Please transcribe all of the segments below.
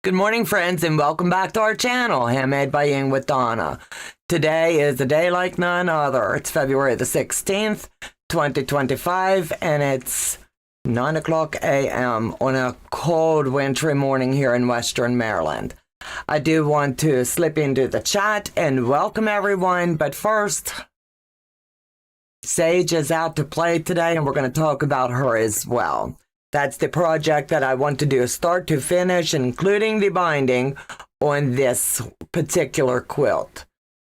Good morning, friends, and welcome back to our channel, Handmade by Ying with Donna. Today is a day like none other. It's February the 16th, 2025, and it's 9 o'clock a.m. on a cold, wintry morning here in Western Maryland. I do want to slip into the chat and welcome everyone, but first, Sage is out to play today, and we're going to talk about her as well. That's the project that I want to do start to finish, including the binding on this particular quilt.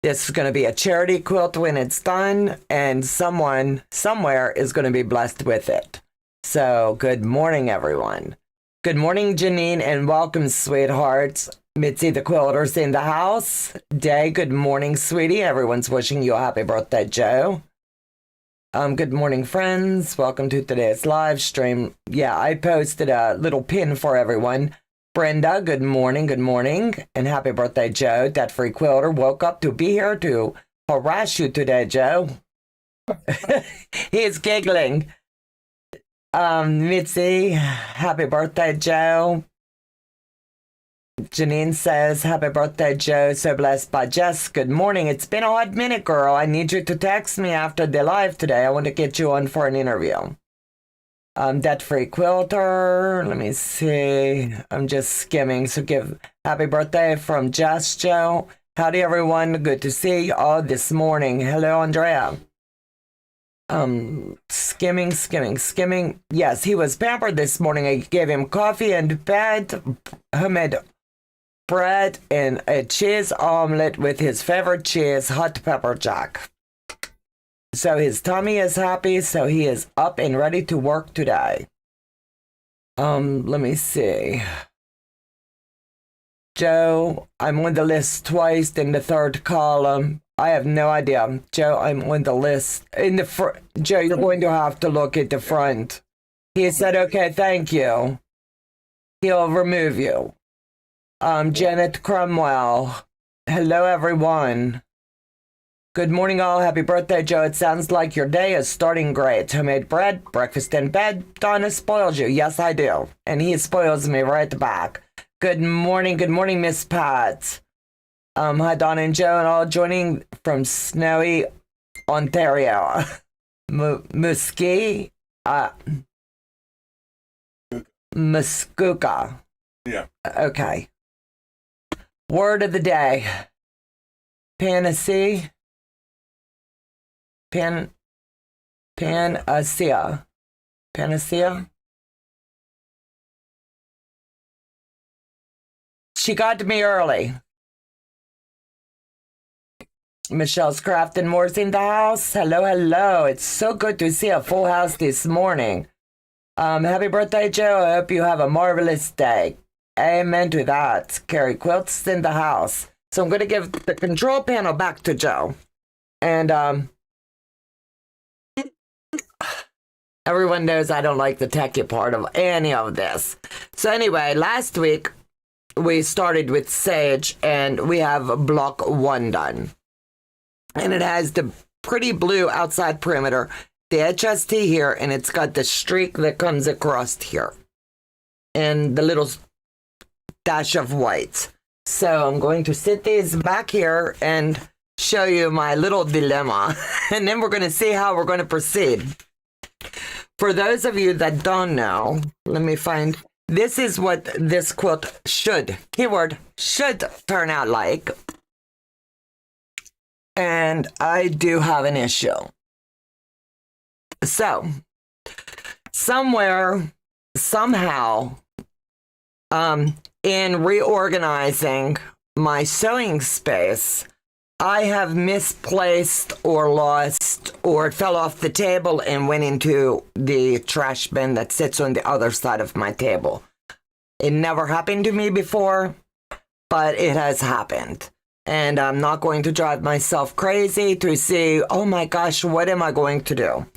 This is going to be a charity quilt when it's done, and someone somewhere is going to be blessed with it. So good morning, everyone. Good morning, Janine, and welcome, sweethearts. Mitzi the Quilter's in the house. Day, good morning, sweetie. Everyone's wishing you a happy birthday, Joe. Good morning, friends. Welcome to today's live stream. Yeah, I posted a little pin for everyone. Brenda, good morning, and happy birthday, Joe. That free quilter woke up to be here to harass you today, Joe. He's giggling. Mitzi, happy birthday, Joe. Janine says, happy birthday, Joe. So blessed by Jess. Good morning. It's been a hot minute, girl. I need you to text me after the live today. I want to get you on for an interview. That free quilter. Let me see. I'm just skimming. So give happy birthday from Jess, Joe. Howdy, everyone. Good to see you all this morning. Hello, Andrea. Skimming. Yes, he was pampered this morning. I gave him coffee and bed. Homemade bread and a cheese omelet with his favorite cheese, hot pepper jack. So his tummy is happy, so he is up and ready to work today. Let me see. Joe, I'm on the list twice in the third column. I have no idea. Joe, I'm on the list. In the front. Joe, you're going to have to look at the front. He said, okay, thank you. He'll remove you. Janet Cromwell. Hello, everyone. Good morning, all. Happy birthday, Joe. It sounds like your day is starting great. Homemade bread, breakfast in bed. Donna spoils you. Yes, I do. And he spoils me right back. Good morning, Miss Pat. Hi, Donna and Joe, and all joining from snowy Ontario. Muskee? Muskoka. Yeah. Okay. Word of the day. Panacea. Panacea. Panacea. She got to me early. Michelle's Craft and More's in the house. Hello. It's so good to see a full house this morning. Happy birthday, Joe. I hope you have a marvelous day. Amen to that. Carrie Quilt's in the house. So I'm going to give the control panel back to Joe. And everyone knows I don't like the techie part of any of this. So anyway, last week we started with Sage and we have block 1 done. And it has the pretty blue outside perimeter, the HST here, and it's got the streak that comes across here. And the little dash of white. So I'm going to sit these back here and show you my little dilemma. And then we're going to see how we're going to proceed. For those of you that don't know, let me find, this is what this quilt should, keyword, should turn out like. And I do have an issue. So, somewhere, somehow, in reorganizing my sewing space, I have misplaced or lost or it fell off the table and went into the trash bin that sits on the other side of my table. It never happened to me before, but it has happened. And I'm not going to drive myself crazy to see, oh my gosh, what am I going to do?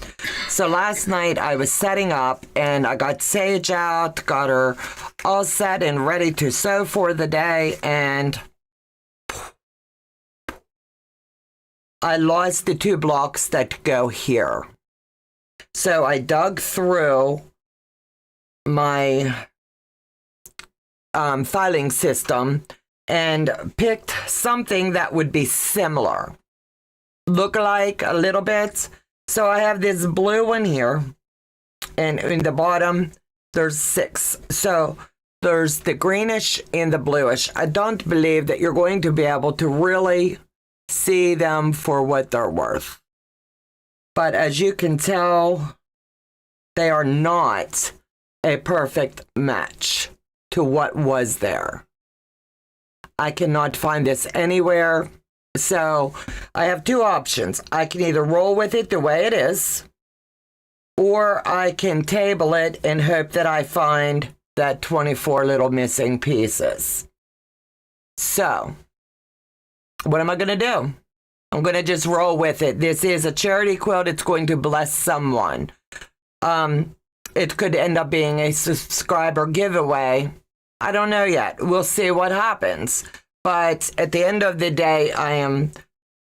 So last night I was setting up and I got Sage out, got her all set and ready to sew for the day. And I lost the 2 blocks that go here. So I dug through my filing system and picked something that would be similar, look like a little bit. So I have this blue one here, and in the bottom there's 6. So there's the greenish and the bluish. I don't believe that you're going to be able to really see them for what they're worth. But as you can tell, they are not a perfect match to what was there. I cannot find this anywhere. So I have 2 options. I can either roll with it the way it is, or I can table it and hope that I find that 24 little missing pieces. So what am I going to do? I'm going to just roll with it. This is a charity quilt. It's going to bless someone. It could end up being a subscriber giveaway. I don't know yet. We'll see what happens. But at the end of the day,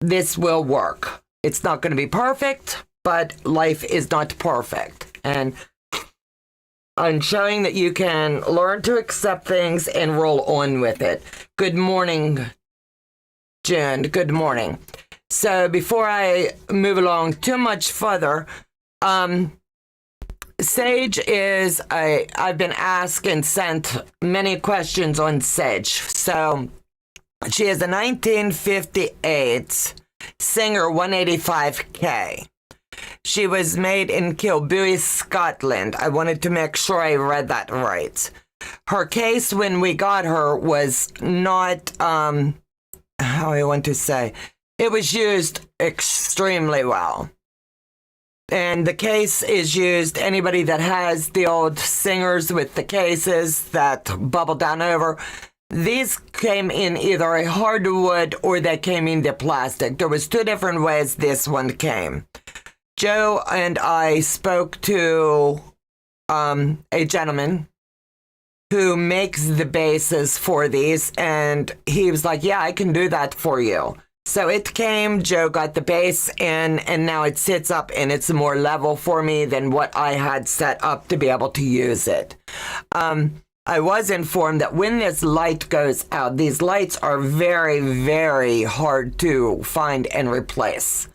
this will work. It's not going to be perfect, but life is not perfect. And I'm showing that you can learn to accept things and roll on with it. Good morning, Jen. Good morning. So before I move along too much further, Sage is I've been asked and sent many questions on Sage. So she is a 1958 Singer 185K. She was made in Kilbue, Scotland. I wanted to make sure I read that right. Her case when we got her was not, how I want to say, it was used extremely well. And the case is used, anybody that has the old Singers with the cases that bubble down over, these came in either a hardwood or they came in the plastic. There was 2 different ways this one came. Joe and I spoke to a gentleman who makes the bases for these, and he was like, yeah, I can do that for you. So it came, Joe got the base in, and now it sits up and it's more level for me than what I had set up to be able to use it. I was informed that when this light goes out, these lights are very, very hard to find and replace.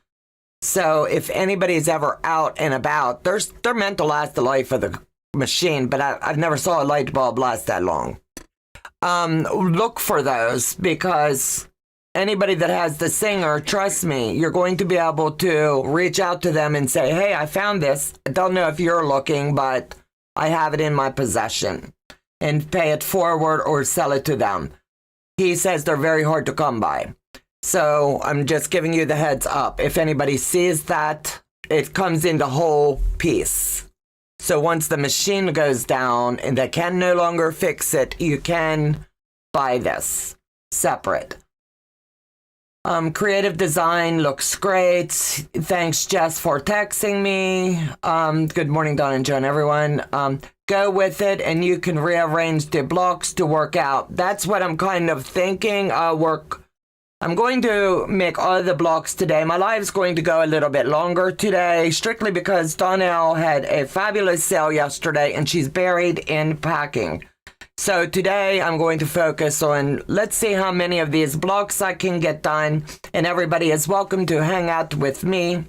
So if anybody's ever out and about, they're meant to last the life of the machine, but I've never saw a light bulb last that long. Look for those, because anybody that has the Singer, trust me, you're going to be able to reach out to them and say, hey, I found this. I don't know if you're looking, but I have it in my possession, and pay it forward or sell it to them. He says they're very hard to come by. So I'm just giving you the heads up. If anybody sees that, it comes in the whole piece. So once the machine goes down and they can no longer fix it, you can buy this separate. Creative design looks great. Thanks, Jess, for texting me. Good morning, Donna and Joan, everyone. Go with it, and you can rearrange the blocks to work out. That's what I'm kind of thinking. I'm going to make all the blocks today. My live's going to go a little bit longer today, strictly because Donnell had a fabulous sale yesterday, and she's buried in packing. So today I'm going to focus on, let's see how many of these blocks I can get done, and everybody is welcome to hang out with me.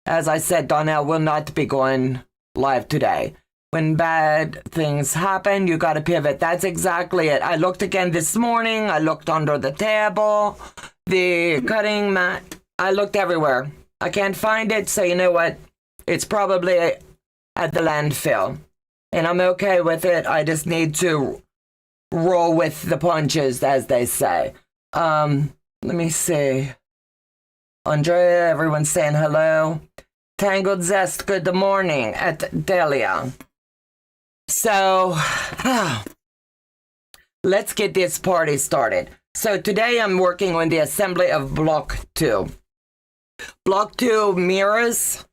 As I said, Donnell will not be going live today. When bad things happen, you got to pivot. That's exactly it. I looked again this morning. I looked under the table, the cutting mat. I looked everywhere. I can't find it, so you know what? It's probably at the landfill. And I'm okay with it. I just need to roll with the punches, as they say. Let me see. Andrea, everyone's saying hello. Tangled Zest, good morning at Delia. So, let's get this party started. So today I'm working on the assembly of Block 2. Block 2 mirrors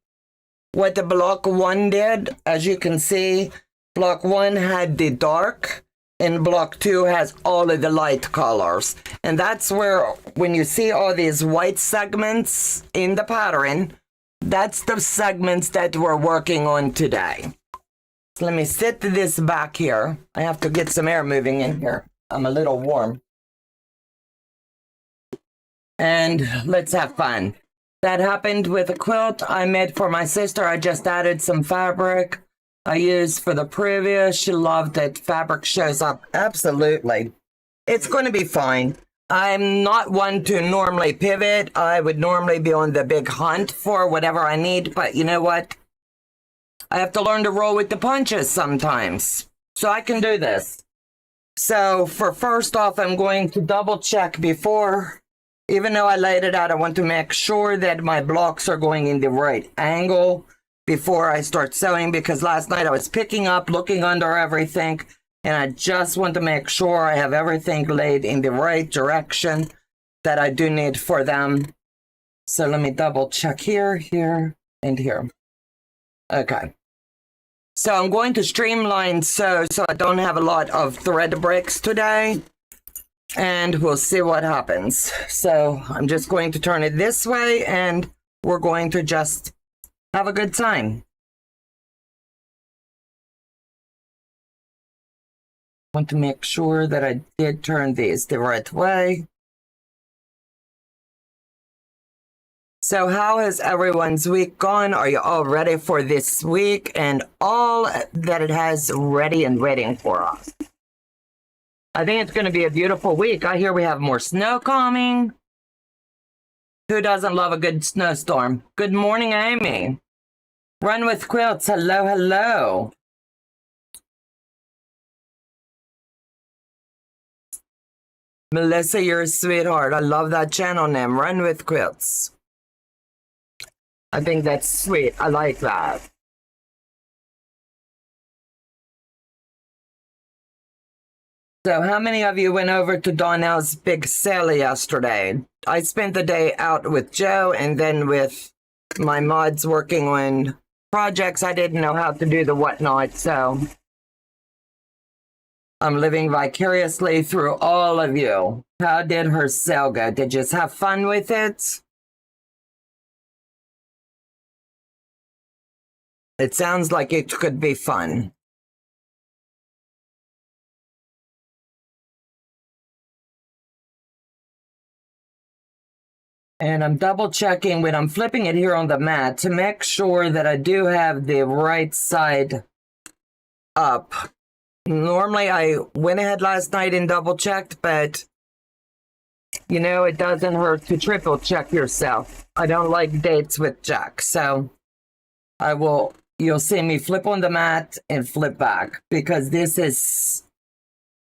what the Block 1 did. As you can see, Block 1 had the dark, and Block 2 has all of the light colors. And that's where, when you see all these white segments in the pattern, that's the segments that we're working on today. So let me sit this back here. I have to get some air moving in here. I'm a little warm. And let's have fun. That happened with a quilt I made for my sister. I just added some fabric I used for the previous. She loved it. Fabric shows up. Absolutely. It's going to be fine. I'm not one to normally pivot. I would normally be on the big hunt for whatever I need. But you know what? I have to learn to roll with the punches sometimes. So I can do this. So for first off, I'm going to double check before. Even though I laid it out, I want to make sure that my blocks are going in the right angle before I start sewing, because last night I was picking up, looking under everything, and I just want to make sure I have everything laid in the right direction that I do need for them. So let me double check here, here, and here. Okay. So I'm going to streamline so I don't have a lot of thread breaks today. And we'll see what happens. So I'm just going to turn it this way and we're going to just have a good time. I want to make sure that I did turn these the right way. So how has everyone's week gone? Are you all ready for this week and all that it has ready and waiting for us? I think it's going to be a beautiful week. I hear we have more snow coming. Who doesn't love a good snowstorm? Good morning, Amy. Run with Quilts. Hello, hello. Melissa, you're a sweetheart. I love that channel name. Run with Quilts. I think that's sweet. I like that. So how many of you went over to Donna's big sale yesterday? I spent the day out with Joe and then with my mods working on projects. I didn't know how to do the whatnot, so I'm living vicariously through all of you. How did her sale go? Did you just have fun with it? It sounds like it could be fun. And I'm double checking when I'm flipping it here on the mat to make sure that I do have the right side up. Normally I went ahead last night and double checked, but you know, it doesn't hurt to triple check yourself. I don't like dates with Jack, so you'll see me flip on the mat and flip back, because this is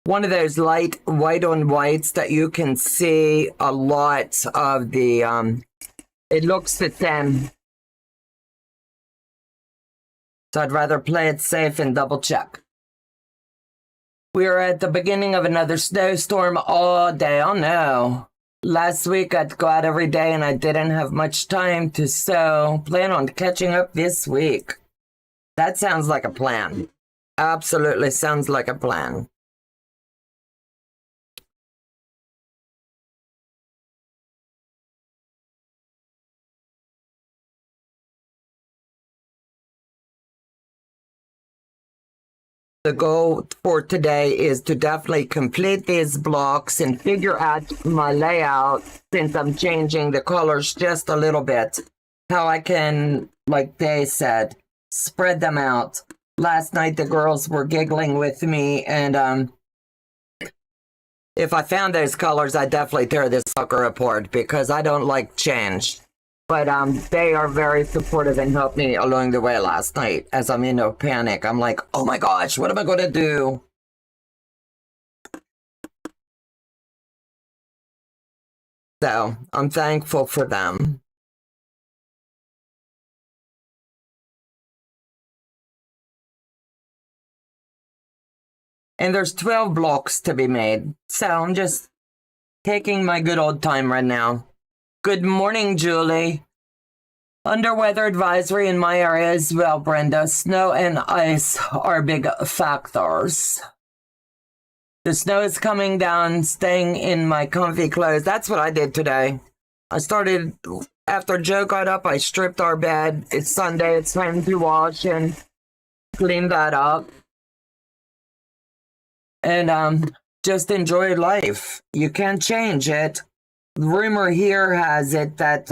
one of those light white on whites that you can see a lot of the, it looks the same. So I'd rather play it safe and double check. We are at the beginning of another snowstorm all day. Oh no. Last week I'd go out every day and I didn't have much time to sew. Plan on catching up this week. That sounds like a plan. Absolutely sounds like a plan. The goal for today is to definitely complete these blocks and figure out my layout, since I'm changing the colors just a little bit, how I can, like they said, spread them out. Last night the girls were giggling with me, and if I found those colors, I'd definitely tear this sucker apart, because I don't like change. But they are very supportive and helped me along the way last night. As I'm in a panic, I'm like, oh my gosh, what am I going to do? So I'm thankful for them. And there's 12 blocks to be made. So I'm just taking my good old time right now. Good morning, Julie. Under weather advisory in my area as well, Brenda. Snow and ice are big factors. The snow is coming down, staying in my comfy clothes. That's what I did today. I started, after Joe got up, I stripped our bed. It's Sunday, it's time to wash and clean that up. And just enjoy life. You can't change it. Rumor here has it that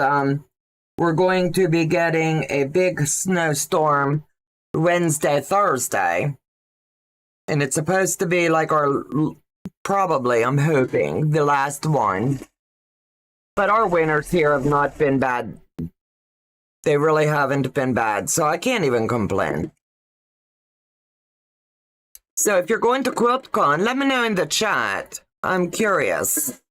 we're going to be getting a big snowstorm Wednesday, Thursday. And it's supposed to be like probably, I'm hoping, the last one. But our winters here have not been bad. They really haven't been bad, so I can't even complain. So if you're going to Quiltcon, let me know in the chat. I'm curious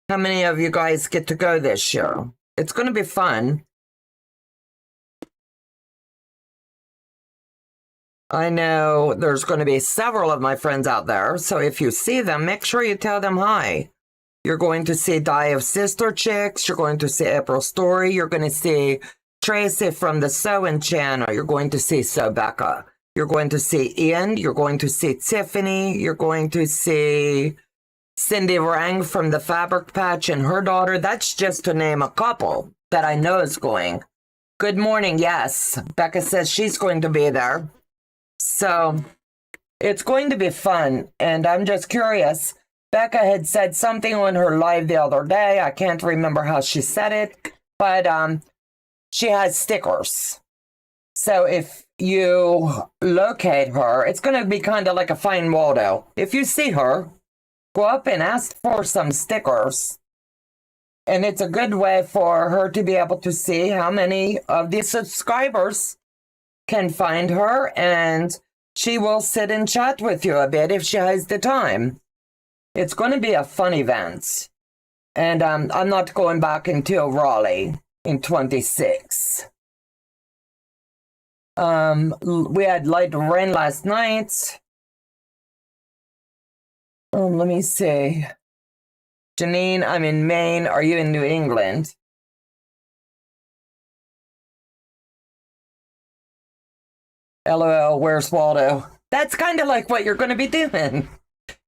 how many of you guys get to go this year. It's going to be fun. I know there's going to be several of my friends out there, so if you see them, make sure you tell them hi. You're going to see Die of Sister Chicks. You're going to see April Story. You're going to see Tracy from the Sewing Channel. You're going to see Becca. You're going to see Ian. You're going to see Tiffany. You're going to see Cindy Rang from the Fabric Patch and her daughter. That's just to name a couple that I know is going. Good morning. Yes, Becca says she's going to be there. So it's going to be fun. And I'm just curious. Becca had said something on her live the other day. I can't remember how she said it, but she has stickers. So if you locate her, it's going to be kind of like a fine Waldo. If you see her, go up and ask for some stickers. And it's a good way for her to be able to see how many of the subscribers can find her. And she will sit and chat with you a bit if she has the time. It's going to be a fun event. And I'm not going back until Raleigh in 26. We had light rain last night. Let me see. Janine, I'm in Maine. Are you in New England? LOL, where's Waldo? That's kind of like what you're going to be doing.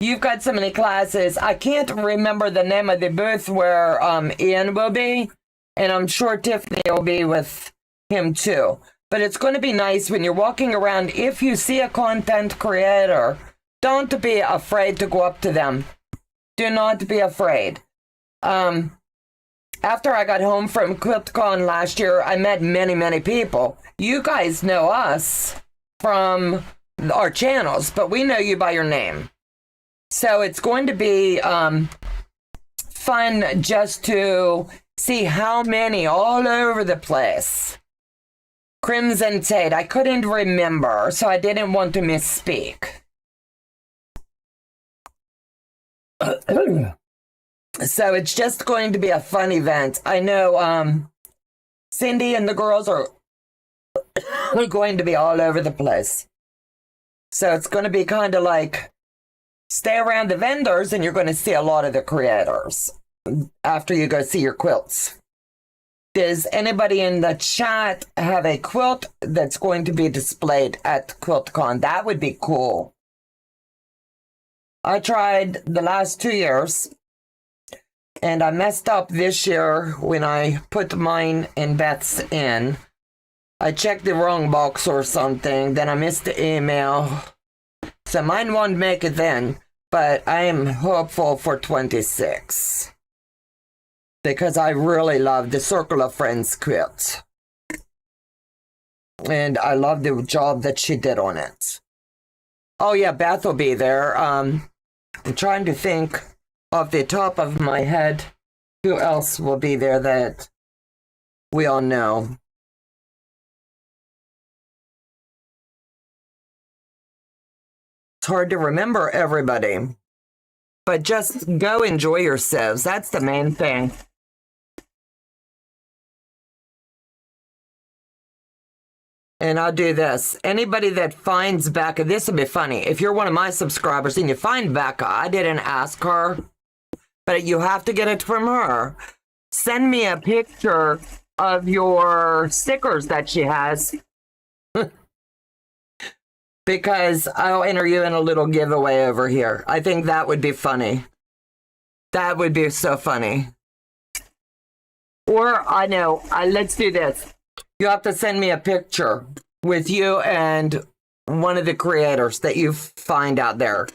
You've got so many classes. I can't remember the name of the booth where Ian will be. And I'm sure Tiffany will be with him too. But it's going to be nice when you're walking around. If you see a content creator, don't be afraid to go up to them. Do not be afraid. After I got home from Quiltcon last year, I met many, many people. You guys know us from our channels, but we know you by your name. So it's going to be fun just to see how many all over the place. Crimson Tate, I couldn't remember, so I didn't want to misspeak. So it's just going to be a fun event. I know Cindy and the girls are going to be all over the place. So it's going to be kind of like stay around the vendors and you're going to see a lot of the creators after you go see your quilts. Does anybody in the chat have a quilt that's going to be displayed at Quiltcon? That would be cool. I tried the last 2 years and I messed up this year when I put mine and Beth's in. I checked the wrong box or something, then I missed the email. So mine won't make it then, but I am hopeful for 26. Because I really love the Circle of Friends quilt. And I love the job that she did on it. Oh yeah, Beth will be there. I'm trying to think off the top of my head who else will be there that we all know. It's hard to remember everybody. But just go enjoy yourselves. That's the main thing. And I'll do this. Anybody that finds Becca, this will be funny. If you're one of my subscribers and you find Becca, I didn't ask her, but you have to get it from her. Send me a picture of your stickers that she has. Because I'll enter you in a little giveaway over here. I think that would be funny. That would be so funny. Or, I know, let's do this. You have to send me a picture with you and one of the creators that you find out there.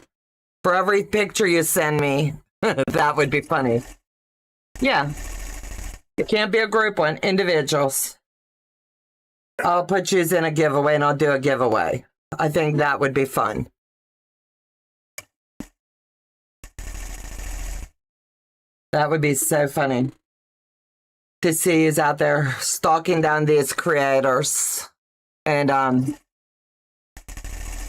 For every picture you send me, that would be funny. Yeah. It can't be a group one, individuals. I'll put you in a giveaway and I'll do a giveaway. I think that would be fun. That would be so funny to see who's out there stalking down these creators. And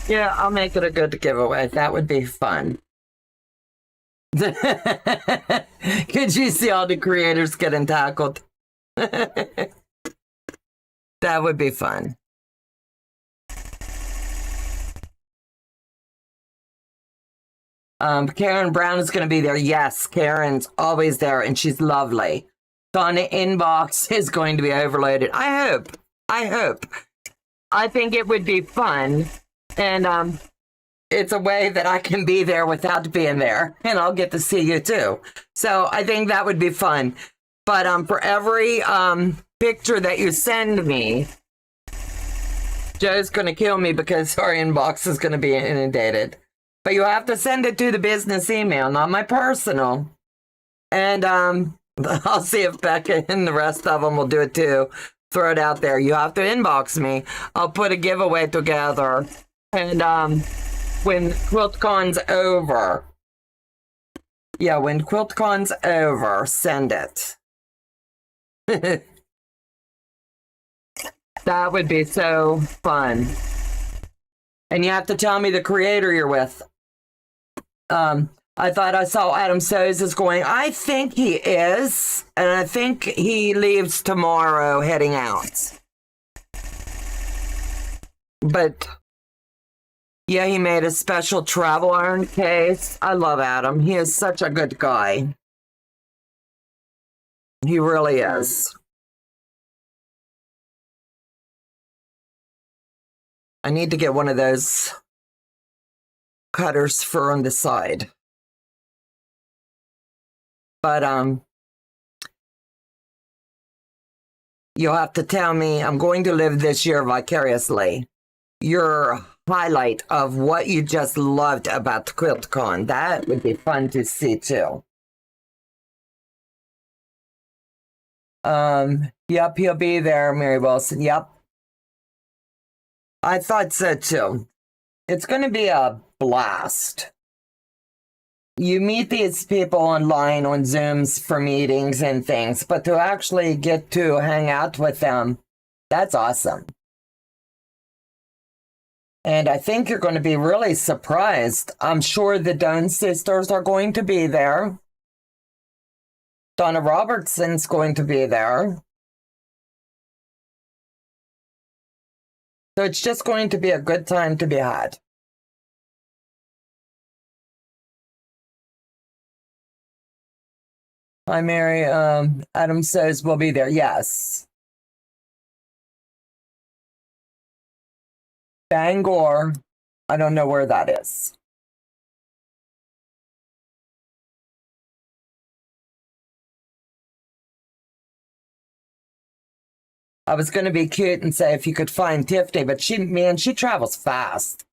yeah, I'll make it a good giveaway. That would be fun. Could you see all the creators getting tackled? That would be fun. Karen Brown is going to be there. Yes, Karen's always there, and she's lovely. Donna inbox is going to be overloaded. I hope. I think it would be fun, and it's a way that I can be there without being there, and I'll get to see you too. So I think that would be fun. But for every picture that you send me, Joe's going to kill me because our inbox is going to be inundated. But you have to send it to the business email, not my personal. And I'll see if Becca and the rest of them will do it too. Throw it out there. You have to inbox me. I'll put a giveaway together. And when Quiltcon's over, yeah, when Quiltcon's over, send it. That would be so fun. And you have to tell me the creator you're with. I thought I saw Adam Sows is going. I think he is. And I think he leaves tomorrow heading out. But yeah, he made a special travel iron case. I love Adam. He is such a good guy. He really is. I need to get one of those cutters for on the side. But you'll have to tell me, I'm going to live this year vicariously, your highlight of what you just loved about Quiltcon. That would be fun to see too. Yep, he'll be there, Mary Wilson. Yep. I thought so too. It's going to be a blast. You meet these people online on Zooms for meetings and things, but to actually get to hang out with them, that's awesome. And I think you're going to be really surprised. I'm sure the Dunn sisters are going to be there. Donna Robertson's going to be there. So it's just going to be a good time to be had. Hi, Mary. Adam says we'll be there. Yes. Bangor. I don't know where that is. I was going to be cute and say if you could find Tiffany, but she travels fast.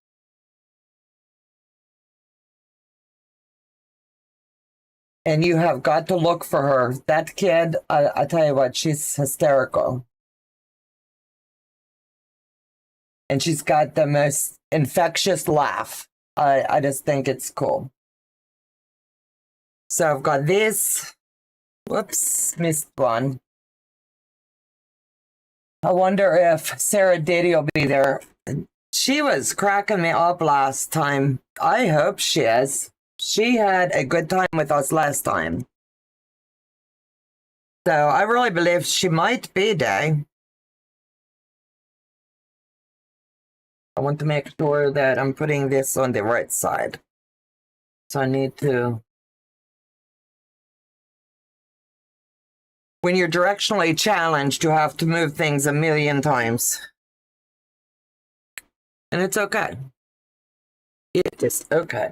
And you have got to look for her. That kid, I tell you what, she's hysterical. And she's got the most infectious laugh. I just think it's cool. So I've got this. Whoops, missed one. I wonder if Sarah Diddy will be there. She was cracking me up last time. I hope she is. She had a good time with us last time. So I really believe she might be there. I want to make sure that I'm putting this on the right side. So I need to... When you're directionally challenged, you have to move things a million times. And it's okay. It is okay.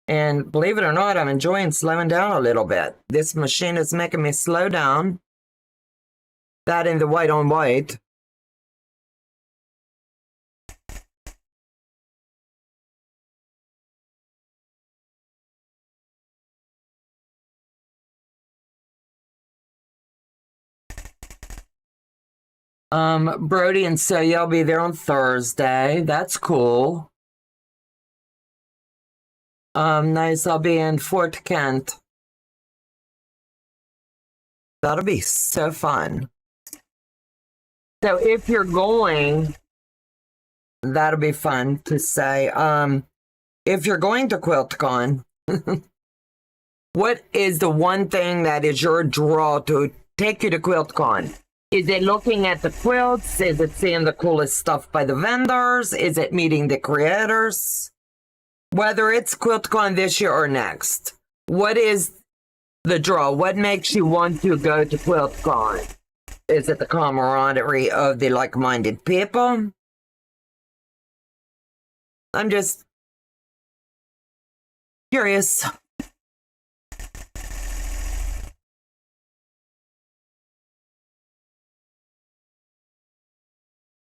And believe it or not, I'm enjoying slowing down a little bit. This machine is making me slow down. That in the white on white. Brody and Soya will be there on Thursday. That's cool. Nice. I'll be in Fort Kent. That'll be so fun. So if you're going, that'll be fun to say. If you're going to Quiltcon, what is the one thing that is your draw to take you to Quiltcon? Is it looking at the quilts? Is it seeing the coolest stuff by the vendors? Is it meeting the creators? Whether it's Quiltcon this year or next, what is the draw? What makes you want to go to Quiltcon? Is it the camaraderie of the like-minded people? I'm just curious.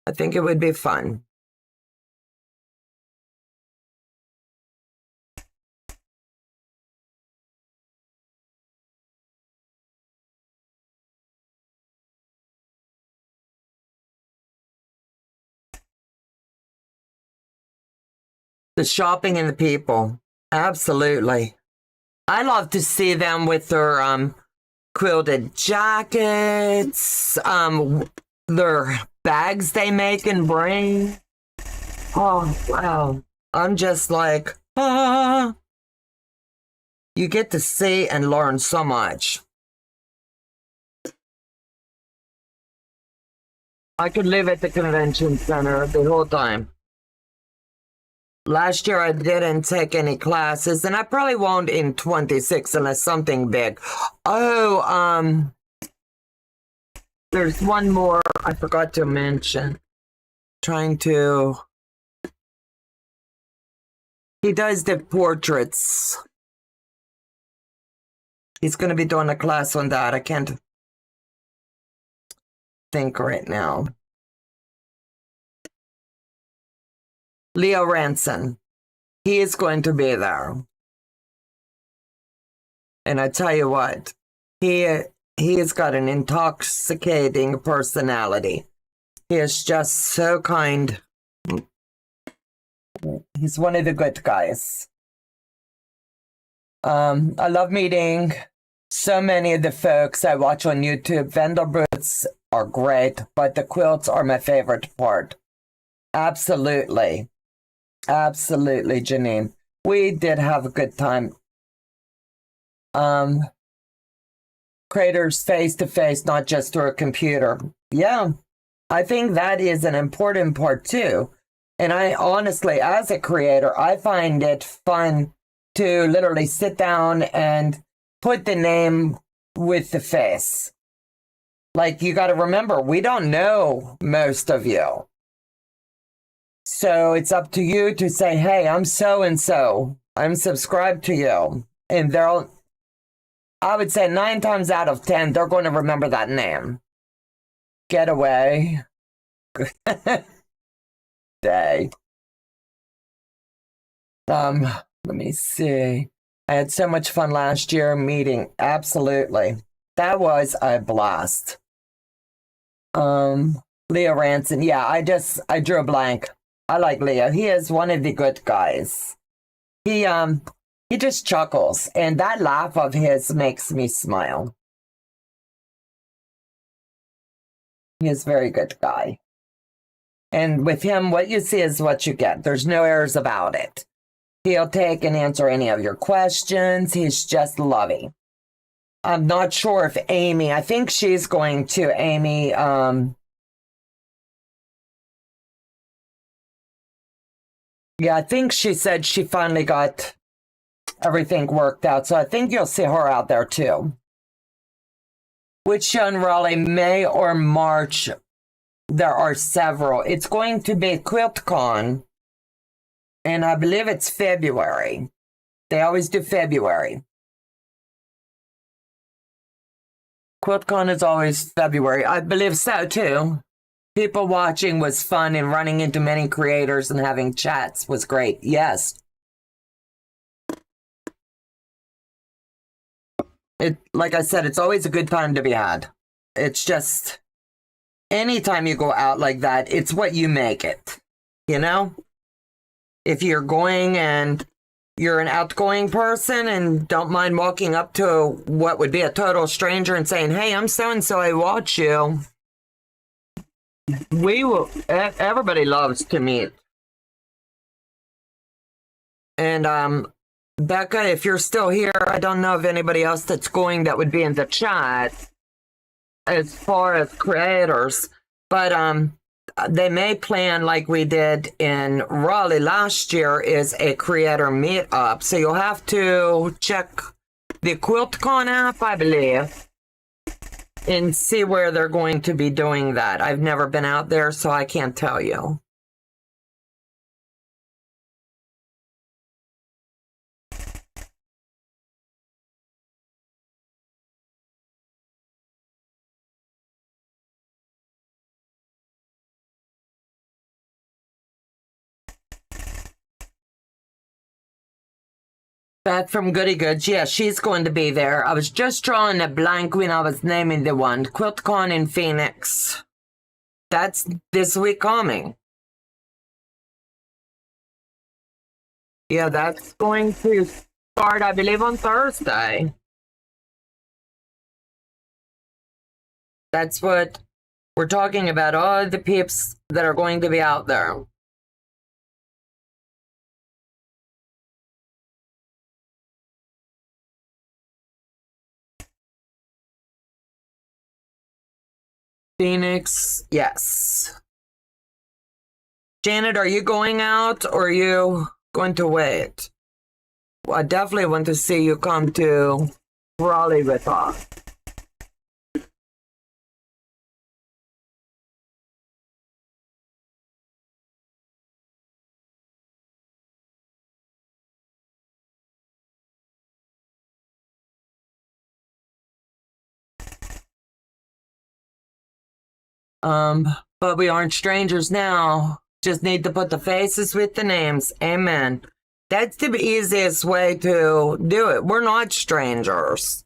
I think it would be fun. The shopping and the people. Absolutely. I love to see them with their quilted jackets, their bags they make and bring. Oh, wow. I'm just like, ah. You get to see and learn so much. I could live at the convention center the whole time. Last year I didn't take any classes, and I probably won't in 26 unless something big. Oh, there's one more I forgot to mention. He does the portraits. He's going to be doing a class on that. I can't think right now. Leo Ranson. He is going to be there. And I tell you what, he has got an intoxicating personality. He is just so kind. He's one of the good guys. I love meeting so many of the folks I watch on YouTube. Vendor booths are great, but the quilts are my favorite part. Absolutely. Absolutely, Janine. We did have a good time. Creators face to face, not just through a computer. Yeah, I think that is an important part too. And I honestly, as a creator, I find it fun to literally sit down and put the name with the face. Like, you got to remember, we don't know most of you. So it's up to you to say, hey, I'm so-and-so. I'm subscribed to you. And I would say 9 times out of 10, they're going to remember that name. Getaway. Day. Let me see. I had so much fun last year meeting. Absolutely. That was a blast. Leo Ranson. Yeah, I drew a blank. I like Leo. He is one of the good guys. He just chuckles, and that laugh of his makes me smile. He is a very good guy. And with him, what you see is what you get. There's no errors about it. He'll take and answer any of your questions. He's just loving. I'm not sure if Amy, I think she's going to, Amy, yeah, I think she said she finally got everything worked out. So I think you'll see her out there too. Which show in Raleigh, May or March? There are several. It's going to be Quiltcon, and I believe it's February. They always do February. Quiltcon is always February. I believe so too. People watching was fun, and running into many creators and having chats was great. Yes. Like I said, it's always a good time to be had. It's just anytime you go out like that, it's what you make it, you know? If you're going and you're an outgoing person and don't mind walking up to what would be a total stranger and saying, hey, I'm so-and-so, I watch you. Everybody loves to meet. And Becca, if you're still here, I don't know of anybody else that's going that would be in the chat as far as creators, but they may plan like we did in Raleigh last year is a creator meetup. So you'll have to check the Quiltcon app, I believe, and see where they're going to be doing that. I've never been out there, so I can't tell you. Beth from Goody Goods, yeah, she's going to be there. I was just drawing a blank when I was naming the one. Quiltcon in Phoenix. That's this week coming. Yeah, that's going to start, I believe, on Thursday. That's what we're talking about, all the peeps that are going to be out there. Phoenix, yes. Janet, are you going out or are you going to wait? Well, I definitely want to see you come to Raleigh with us. But we aren't strangers now. Just need to put the faces with the names. Amen. That's the easiest way to do it. We're not strangers.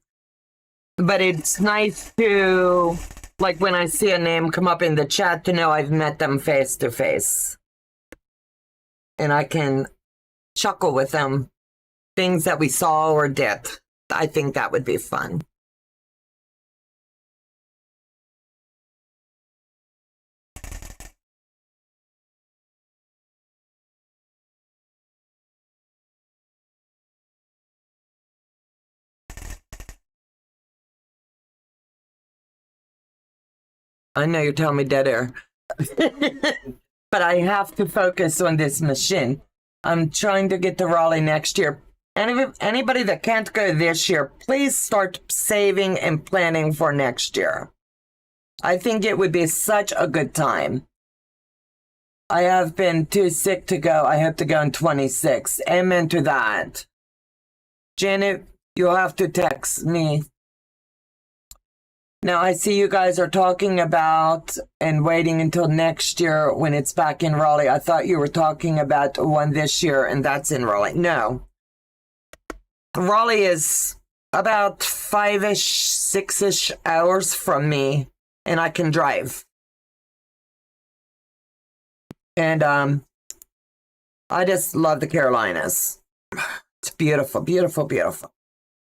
But it's nice to, like when I see a name come up in the chat, to know I've met them face to face. And I can chuckle with them. Things that we saw or did. I think that would be fun. I know you're telling me dead air. But I have to focus on this machine. I'm trying to get to Raleigh next year. Anybody that can't go this year, please start saving and planning for next year. I think it would be such a good time. I have been too sick to go. I hope to go in 26. Amen to that. Janet, you'll have to text me. Now, I see you guys are talking about and waiting until next year when it's back in Raleigh. I thought you were talking about one this year, and that's in Raleigh. No. Raleigh is about 5-ish, 6-ish hours from me, and I can drive. And I just love the Carolinas. It's beautiful, beautiful, beautiful.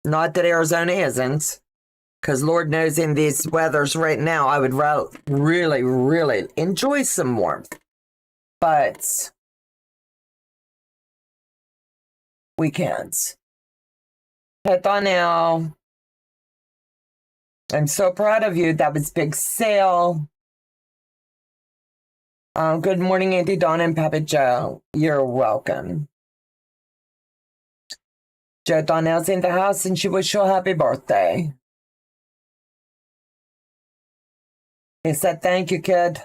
Not that Arizona isn't. Because Lord knows in these weathers right now, I would really, really enjoy some warmth. But we can't. Hey, Donna, I'm so proud of you. That was big sale. Good morning, Auntie Donna and Papa Joe. You're welcome. Joe Donnell's in the house and she wished you a happy birthday. He said, thank you, kid.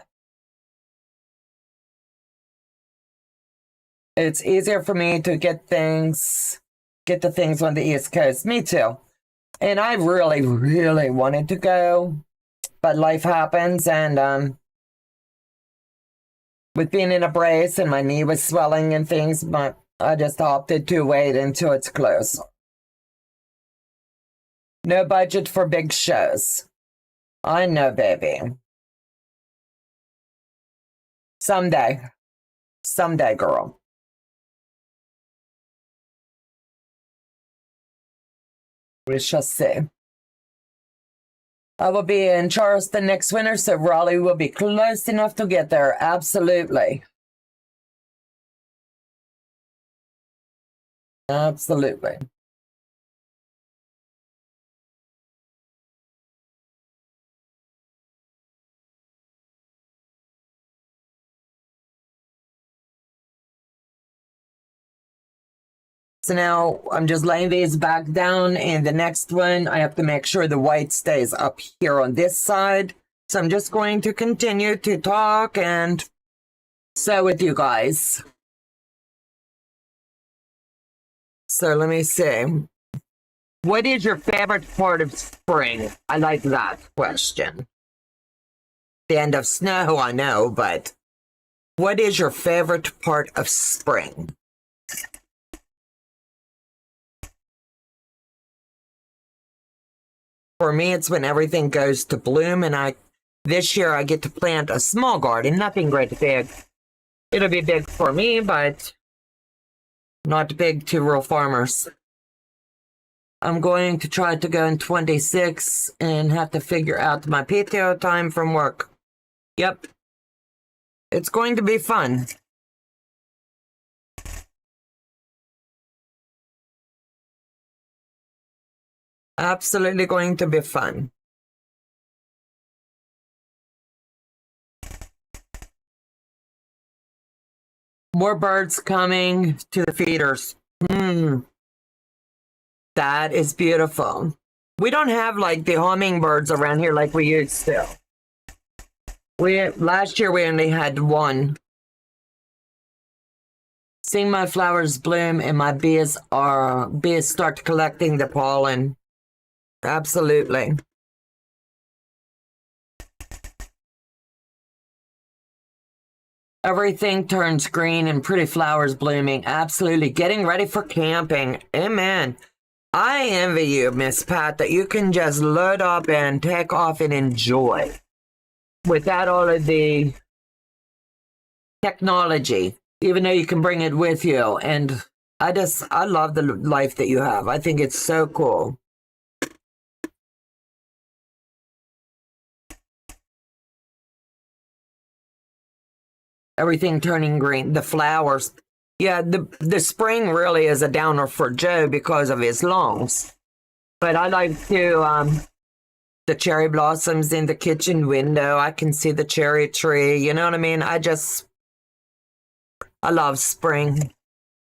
It's easier for me to get the things on the East Coast. Me too. And I really, really wanted to go, but life happens. And with being in a brace and my knee was swelling and things, but I just opted to wait until it's close. No budget for big shows. I know, baby. Someday. Someday, girl. We shall see. I will be in Charleston next winter, so Raleigh will be close enough to get there. Absolutely. Absolutely. So now I'm just laying these back down, and the next one, I have to make sure the white stays up here on this side. So I'm just going to continue to talk and sew with you guys. So let me see. What is your favorite part of spring? I like that question. The end of snow, I know, but what is your favorite part of spring? For me, it's when everything goes to bloom, and this year I get to plant a small garden, nothing great big. It'll be big for me, but not big to real farmers. I'm going to try to go in 26 and have to figure out my PTO time from work. Yep. It's going to be fun. Absolutely going to be fun. More birds coming to the feeders. That is beautiful. We don't have like the hummingbirds around here like we used to. Last year we only had one. Seeing my flowers bloom and my bees start collecting the pollen. Absolutely. Everything turns green and pretty flowers blooming. Absolutely. Getting ready for camping. Amen. I envy you, Miss Pat, that you can just load up and take off and enjoy without all of the technology, even though you can bring it with you. And I love the life that you have. I think it's so cool. Everything turning green, the flowers. Yeah, the spring really is a downer for Joe because of his lungs. But I like to, the cherry blossoms in the kitchen window. I can see the cherry tree. You know what I mean? I love spring.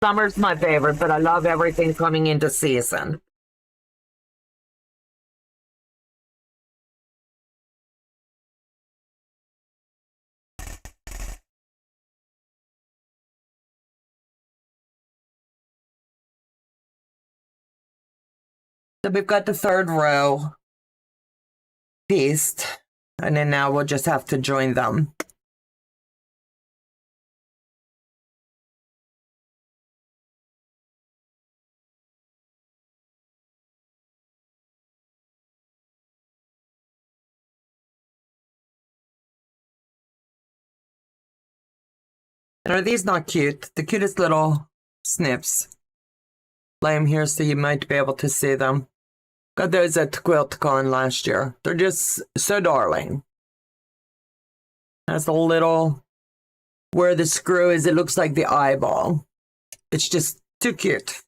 Summer's my favorite, but I love everything coming into season. So we've got the third row pieced, and then now we'll just have to join them. And are these not cute? The cutest little snips. Lay them here so you might be able to see them. Got those at Quiltcon last year. They're just so darling. That's a little, where the screw is, it looks like the eyeball. It's just too cute.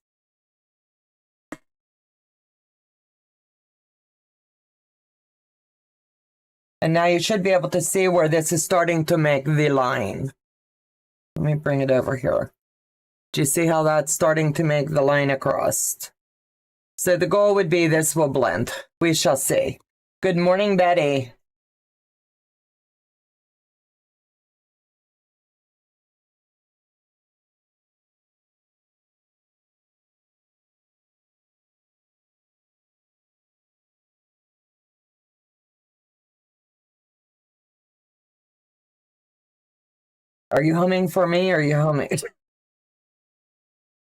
And now you should be able to see where this is starting to make the line. Let me bring it over here. Do you see how that's starting to make the line across? So the goal would be this will blend. We shall see. Good morning, Betty. Are you humming for me or are you humming?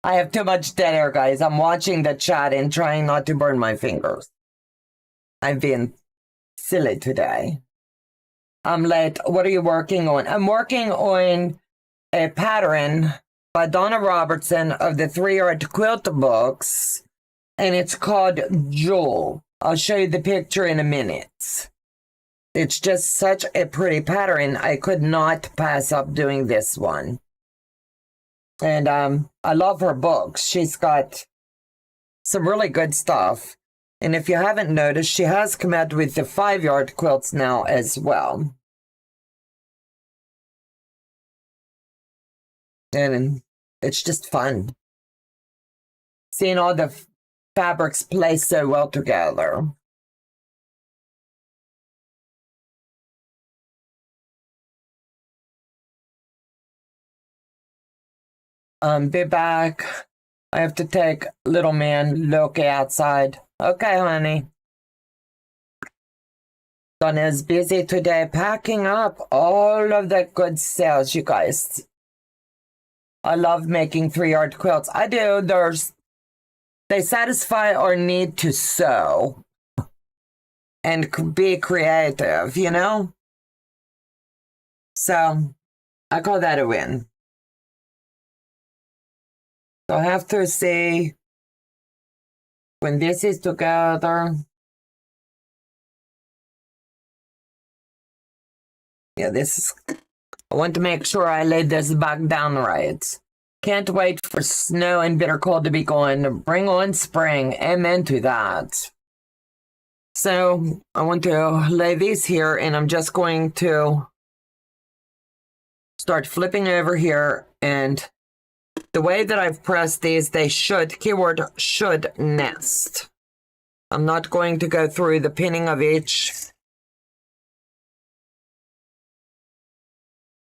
I have too much dead air, guys. I'm watching the chat and trying not to burn my fingers. I'm being silly today. I'm late. What are you working on? I'm working on a pattern by Donna Robertson of the 3-Yard Quilt books, and it's called Jewel. I'll show you the picture in a minute. It's just such a pretty pattern. I could not pass up doing this one. And I love her books. She's got some really good stuff. And if you haven't noticed, she has come out with the 5-yard quilts now as well. And it's just fun. Seeing all the fabrics play so well together. Be back. I have to take little man Loki outside. Okay, honey. Donna is busy today packing up all of the good sales, you guys. I love making 3-yard quilts. I do. They satisfy our need to sew and be creative, you know? So I call that a win. So I have to see when this is together. Yeah, I want to make sure I laid this back down right. Can't wait for snow and bitter cold to be gone. Bring on spring. Amen to that. So I want to lay these here, and I'm just going to start flipping over here. And the way that I've pressed these, they should, keyword should, nest. I'm not going to go through the pinning of each.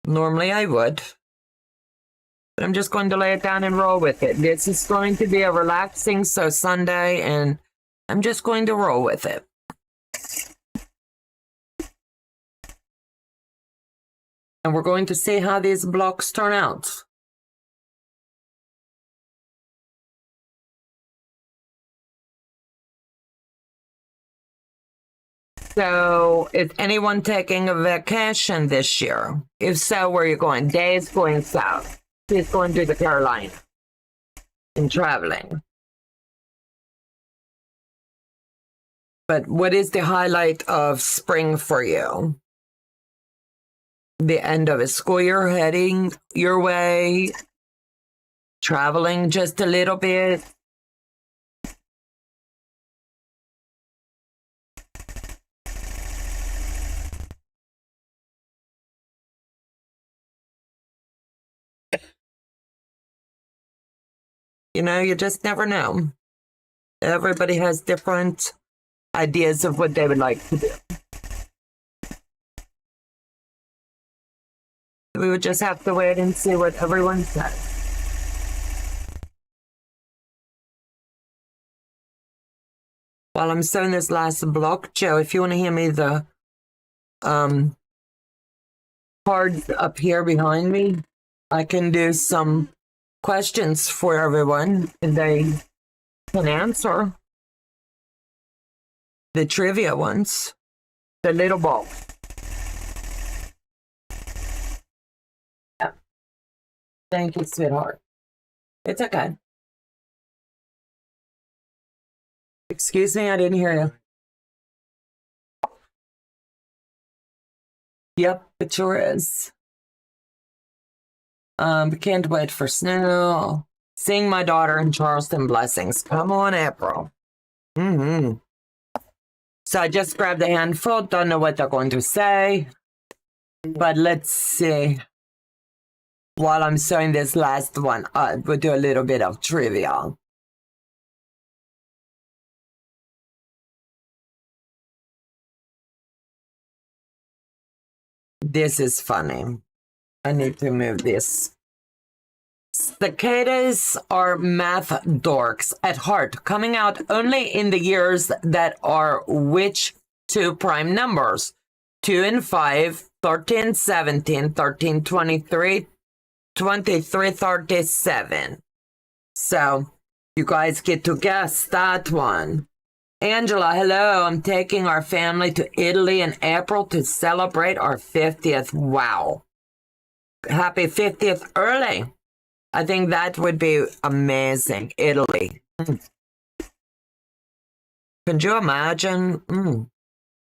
Normally I would. But I'm just going to lay it down and roll with it. This is going to be a relaxing Sunday, and I'm just going to roll with it. And we're going to see how these blocks turn out. So, is anyone taking a vacation this year? If so, where are you going? Day's going south. She's going to the Carolina and traveling. But what is the highlight of spring for you? The end of a school year, heading your way, traveling just a little bit. You know, you just never know. Everybody has different ideas of what they would like to do. We would just have to wait and see what everyone says. While I'm sewing this last block, Joe, if you want to hand me the cards up here behind me, I can do some questions for everyone, and they can answer the trivia ones. The little ball. Yeah. Thank you, sweetheart. It's okay. Excuse me, I didn't hear you. Yep, it sure is. Can't wait for snow. Seeing my daughter in Charleston. Blessings. Come on, April. So I just grabbed a handful. Don't know what they're going to say. But let's see. While I'm sewing this last one, we'll do a little bit of trivia. This is funny. I need to move this. Cicadas are math dorks at heart, coming out only in the years that are which two prime numbers? 2 and 5, 13, 17, 13, 23, 23, 37. So you guys get to guess that one. Angela, hello. I'm taking our family to Italy in April to celebrate our 50th. Wow. Happy 50th early. I think that would be amazing. Italy. Can you imagine?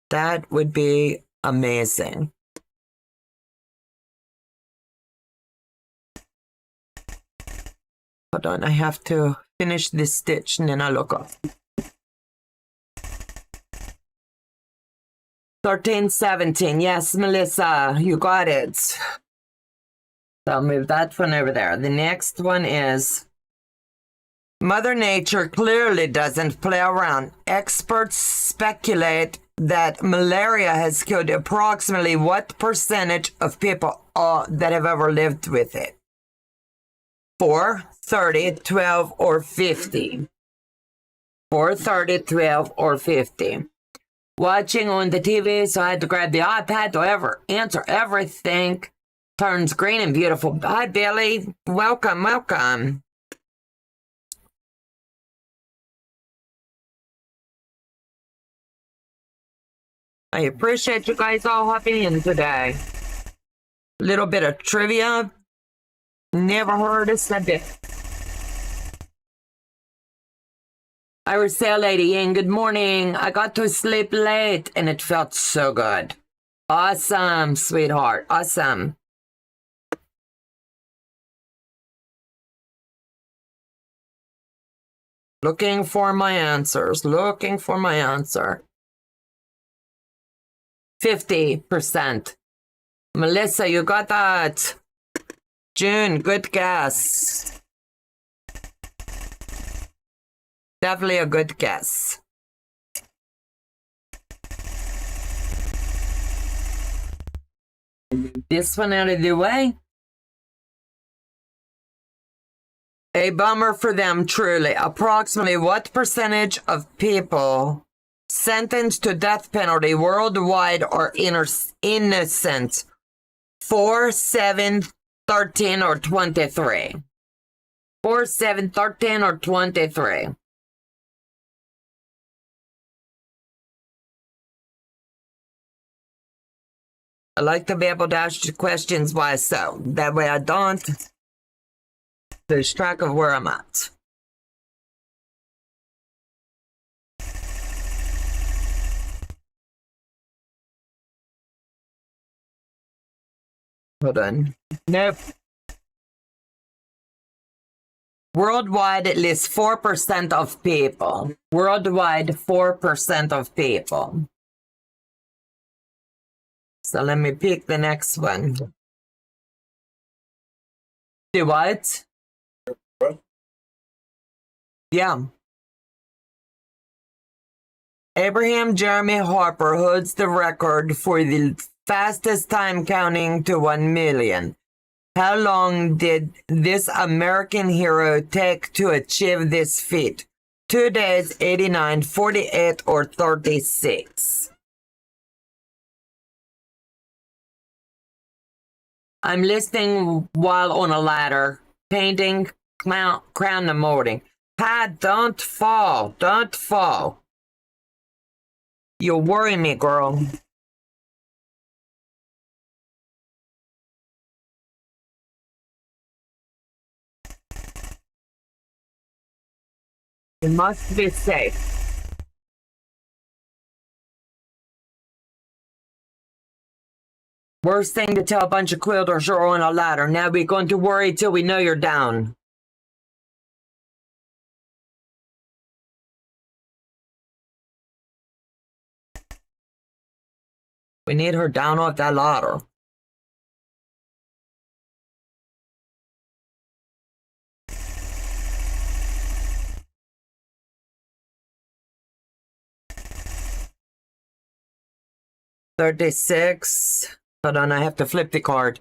That would be amazing. Hold on, I have to finish this stitch and then I'll look up. 1317. Yes, Melissa, you got it. So I'll move that one over there. The next one is Mother Nature clearly doesn't play around. Experts speculate that malaria has killed approximately what percentage of people that have ever lived with it? 4, 30, 12, or 50? 4, 30, 12, or 50? Watching on the TV, so I had to grab the iPad to answer everything. Turns green and beautiful. Hi, Billy. Welcome, welcome. I appreciate you guys all hopping in today. A little bit of trivia. Never heard of it. Shareasale lady Ying, good morning. I got to sleep late and it felt so good. Awesome, sweetheart. Awesome. Looking for my answers. Looking for my answer. 50%. Melissa, you got that. June, good guess. Definitely a good guess. This one out of the way. A bummer for them, truly. Approximately what percentage of people sentenced to death penalty worldwide are innocent? 4, 7, 13, or 23? 4, 7, 13, or 23? I like to be able to ask questions why so. That way I don't lose track of where I'm at. Hold on. Nope. Worldwide, at least 4% of people. Worldwide, 4% of people. So let me pick the next one. Do what? Yeah. Abraham Jeremy Harper holds the record for the fastest time counting to 1 million. How long did this American hero take to achieve this feat? 2 days, 89, 48, or 36? I'm listening while on a ladder, painting, crown and molding. Pat, don't fall. Don't fall. You'll worry me, girl. You must be safe. Worst thing to tell a bunch of quilters you're on a ladder. Now we're going to worry till we know you're down. We need her down off that ladder. $36. Hold on, I have to flip the card.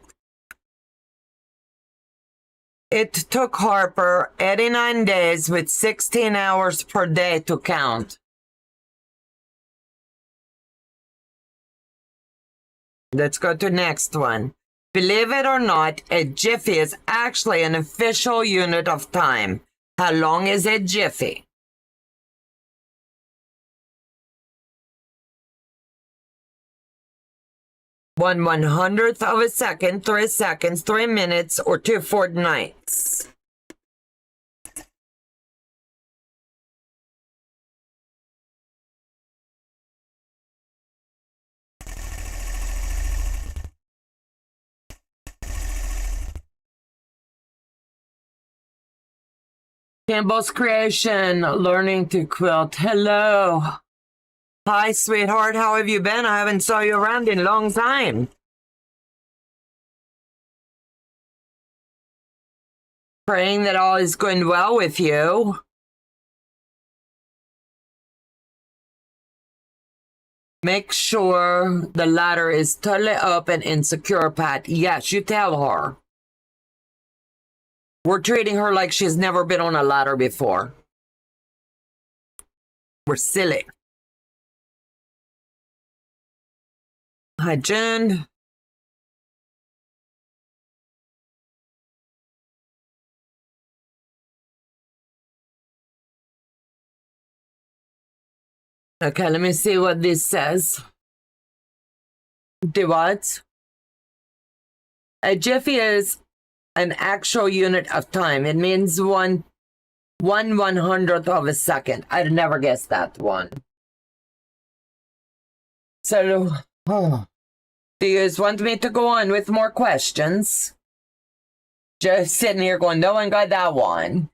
It took Harper 89 days with 16 hours per day to count. Let's go to next one. Believe it or not, a jiffy is actually an official unit of time. How long is a jiffy? 1/100th of a second, 3 seconds, 3 minutes, or 2 fortnights. Campbell's Creation, learning to quilt. Hello. Hi, sweetheart. How have you been? I haven't saw you around in a long time. Praying that all is going well with you. Make sure the ladder is totally open and secure, Pat. Yes, you tell her. We're treating her like she's never been on a ladder before. We're silly. Hi, Jen. Okay, let me see what this says. Do what? A jiffy is an actual unit of time. It means one 1/100th of a second. I'd never guessed that one. So, do you guys want me to go on with more questions? Just sitting here going, no one got that one.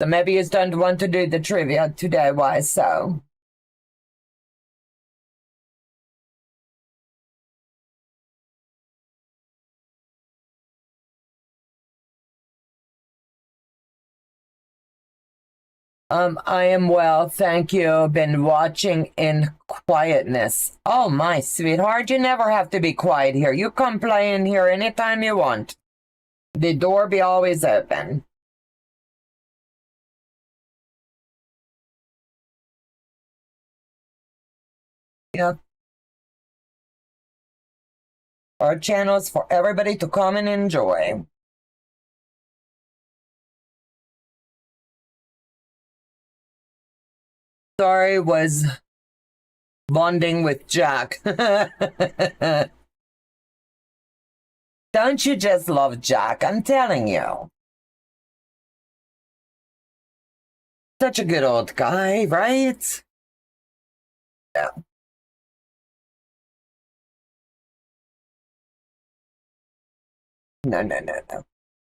So maybe you don't want to do the trivia today. Why so? I am well, thank you. Been watching in quietness. Oh, my sweetheart, you never have to be quiet here. You come play in here anytime you want. The door be always open. Yep. Our channel is for everybody to come and enjoy. Sorry, was bonding with Jack. Don't you just love Jack? I'm telling you. Such a good old guy, right? Yeah. No.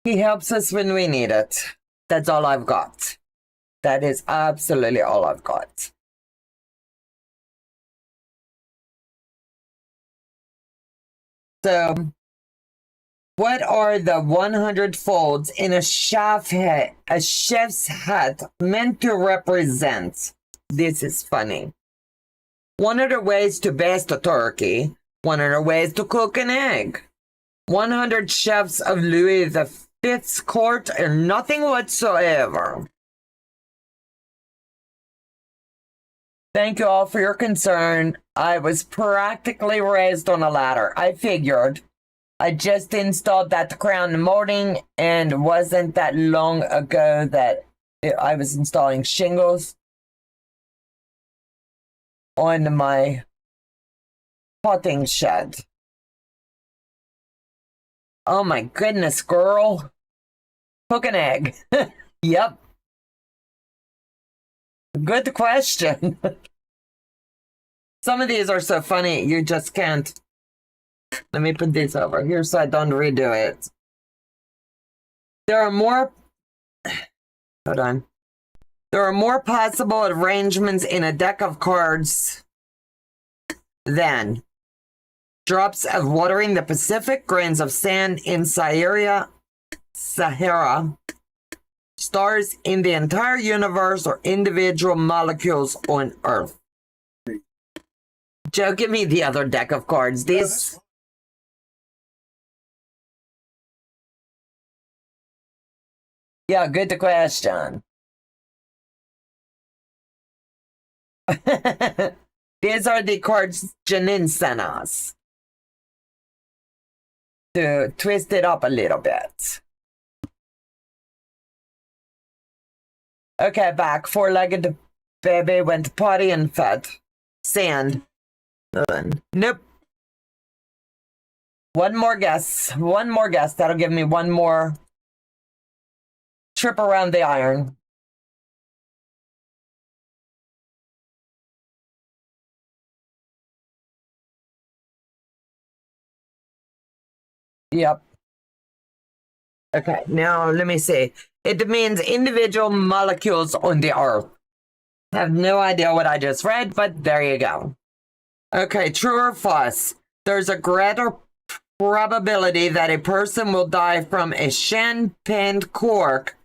He helps us when we need it. That's all I've got. That is absolutely all I've got. So, what are the 100 folds in a chef's hat meant to represent? This is funny. 100 ways to baste a turkey. 100 ways to cook an egg. 100 chefs of Louis V's court or nothing whatsoever. Thank you all for your concern. I was practically raised on a ladder. I figured. I just installed that crown molding, and wasn't that long ago that I was installing shingles on my potting shed. Oh my goodness, girl. Cook an egg. Yep. Good question. Some of these are so funny, you just can't. Let me put this over here so I don't redo it. There are more. Hold on. There are more possible arrangements in a deck of cards than drops of water in the Pacific, grains of sand in Sahara, stars in the entire universe, or individual molecules on Earth. Joe, give me the other deck of cards. These. Yeah, good question. These are the cards Janine sent us to twist it up a little bit. Okay, back. Four-legged baby went potty and fed. Sand. Nope. One more guess. One more guess. That'll give me one more trip around the iron. Yep. Okay, now let me see. It means individual molecules on the earth. I have no idea what I just read, but there you go. Okay, true or false? There's a greater probability that a person will die from a champagne cork,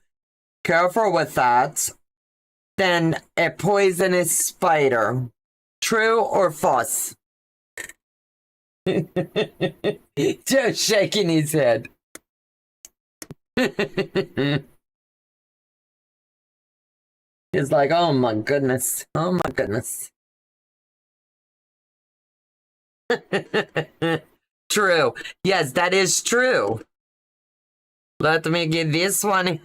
careful with that, than a poisonous spider. True or false? Just shaking his head. He's like, oh my goodness. Oh my goodness. True. Yes, that is true. Let me get this one.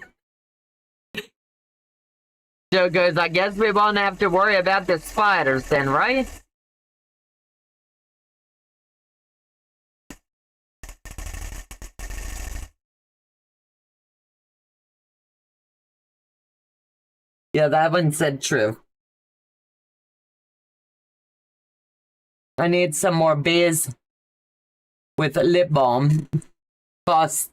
Joe goes, I guess we won't have to worry about the spiders then, right? Yeah, that one said true. I need some more bees with lip balm. Bust.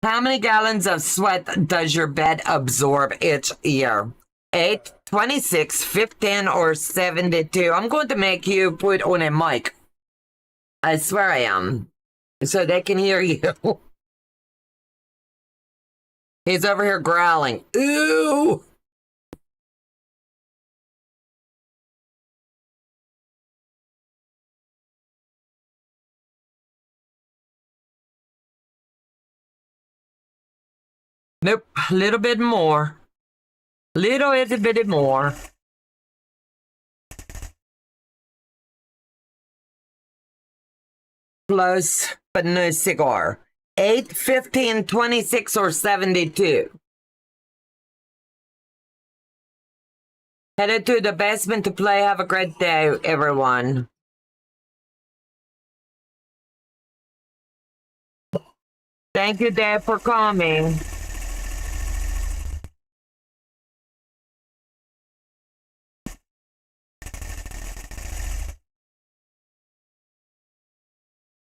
How many gallons of sweat does your bed absorb each year? 8, 26, 15, or 72? I'm going to make you put on a mic. I swear I am. So they can hear you. He's over here growling. Ooh! Nope, a little bit more. Little itty bitty more. Close, but no cigar. 8, 15, 26, or 72? Headed to the basement to play. Have a great day, everyone. Thank you, Dad, for coming.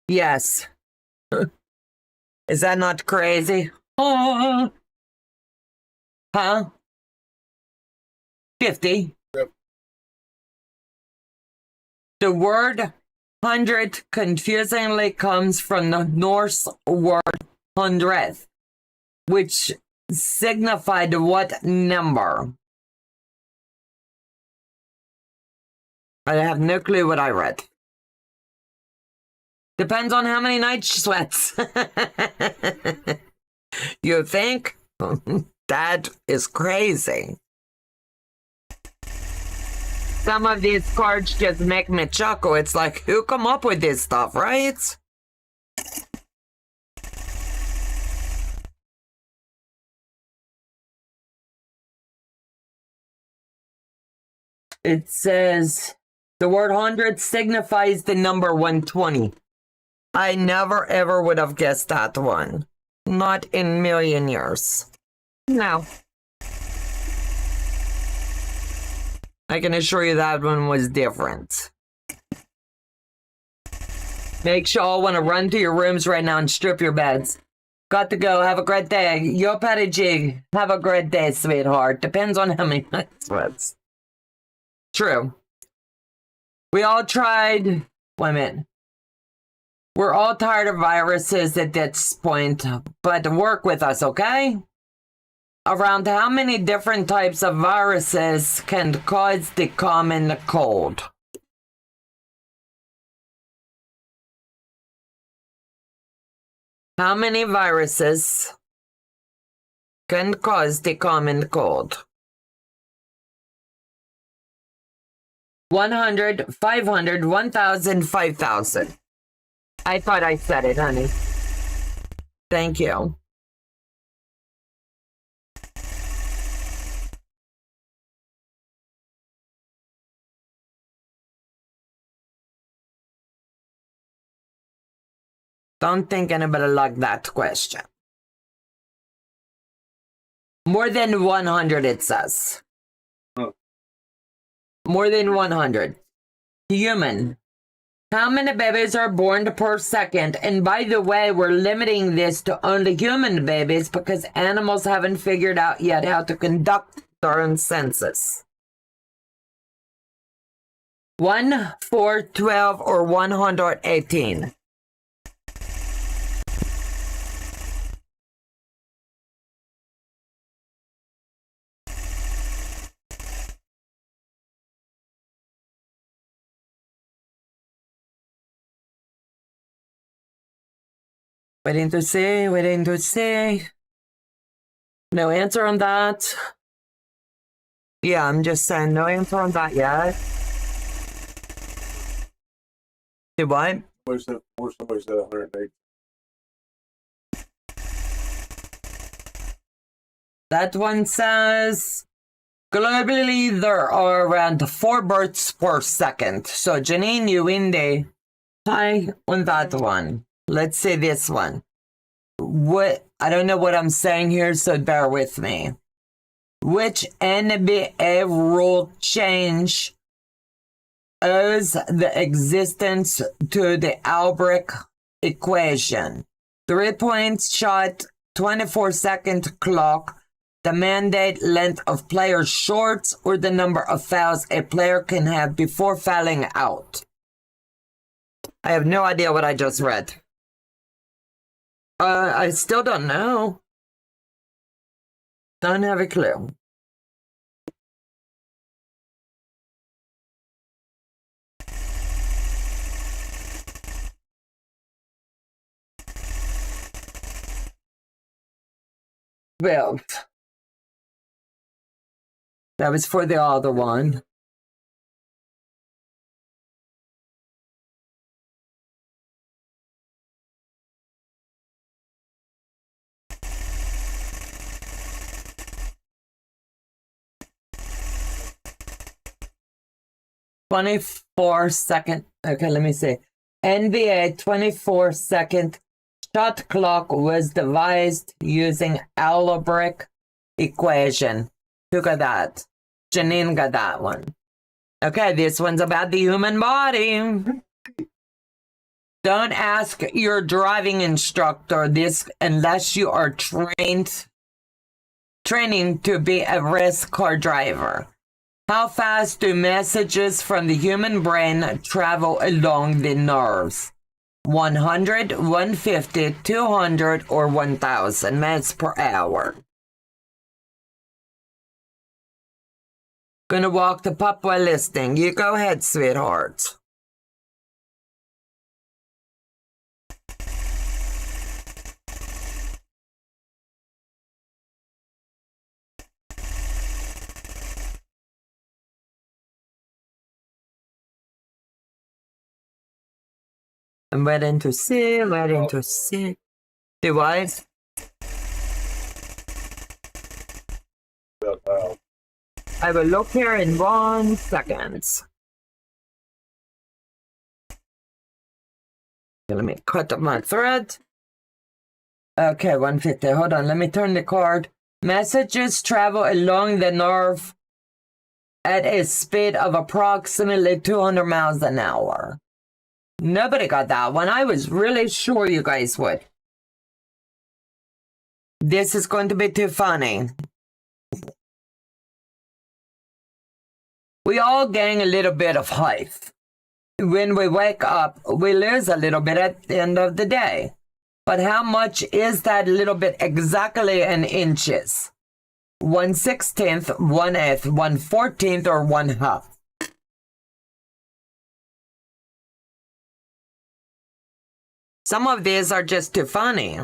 Yes. Is that not crazy? Oh. Huh? 50. Yep. The word 100 confusingly comes from the Norse word hundredth, which signified what number? I have no clue what I read. Depends on how many night sweats. You think? That is crazy. Some of these cards just make me chuckle. It's like, who come up with this stuff, right? It says the word 100 signifies the number 120. I never ever would have guessed that one. Not in a million years. No. I can assure you that one was different. Make sure y'all want to run to your rooms right now and strip your beds. Got to go. Have a great day. Yo, Patty Jig. Have a great day, sweetheart. Depends on how many night sweats. True. We all tried. Wait a minute. We're all tired of viruses at this point, but work with us, okay? Around how many different types of viruses can cause the common cold? How many viruses can cause the common cold? 100, 500, 1,000, 5,000. I thought I said it, honey. Thank you. Don't think anybody liked that question. More than 100, it says. Huh. More than 100. Human. How many babies are born per second? And by the way, we're limiting this to only human babies because animals haven't figured out yet how to conduct their own census. 1, 4, 12, or 118? Waiting to see, waiting to see. No answer on that. Yeah, I'm just saying no answer on that yet. Do what? Somebody said 108. That one says globally there are around 4 births per second. So Janine, you win the high on that one. Let's see this one. What I don't know what I'm saying here, so bear with me. Which NBA rule change owes the existence to the Albrecht equation? 3-point shot, 24-second clock, the mandate length of players' shorts, or the number of fouls a player can have before fouling out. I have no idea what I just read. I still don't know. Don't have a clue. Well, that was for the other one. (24-second). Okay, let me see. NBA 24-second shot clock was devised using Albrecht equation. Who got that? Janine got that one. Okay, this one's about the human body. Don't ask your driving instructor this unless you are training to be a race car driver. How fast do messages from the human brain travel along the nerves? 100, 150, 200, or 1,000 miles per hour? Gonna walk the pup while listening. You go ahead, sweetheart. I'm waiting to see, waiting to see. Do what? I will look here in 1 second. Okay, let me cut up my thread. Okay, 150. Hold on, let me turn the card. Messages travel along the nerve at a speed of approximately 200 miles an hour. Nobody got that one. I was really sure you guys would. This is going to be too funny. We all gain a little bit of height. When we wake up, we lose a little bit at the end of the day. But how much is that little bit exactly in inches? 1/16, 1/8, 1/14, or 1/2? Some of these are just too funny.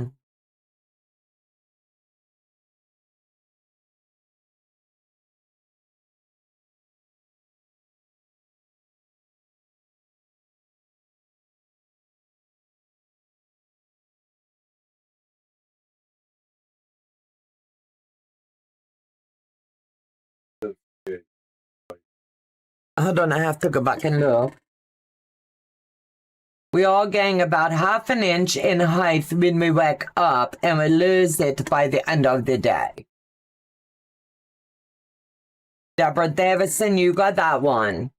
Hold on, I have to go back and look. We all gain about half an inch in height when we wake up, and we lose it by the end of the day. Deborah Davison, you got that one.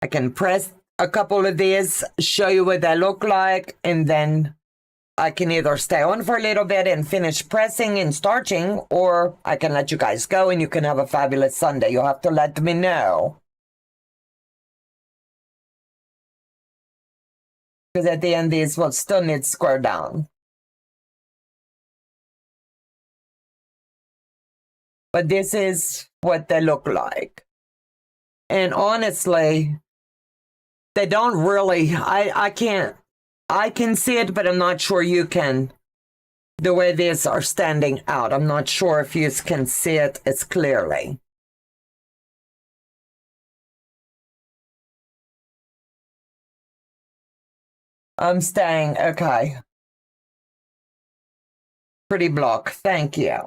I can press a couple of these, show you what they look like, and then I can either stay on for a little bit and finish pressing and starching, or I can let you guys go and you can have a fabulous Sunday. You'll have to let me know. Because at the end, these will still need square down. But this is what they look like. And honestly, they don't really, I can see it, but I'm not sure you can. The way these are standing out, I'm not sure if you can see it as clearly. I'm staying, okay. Pretty block, thank you.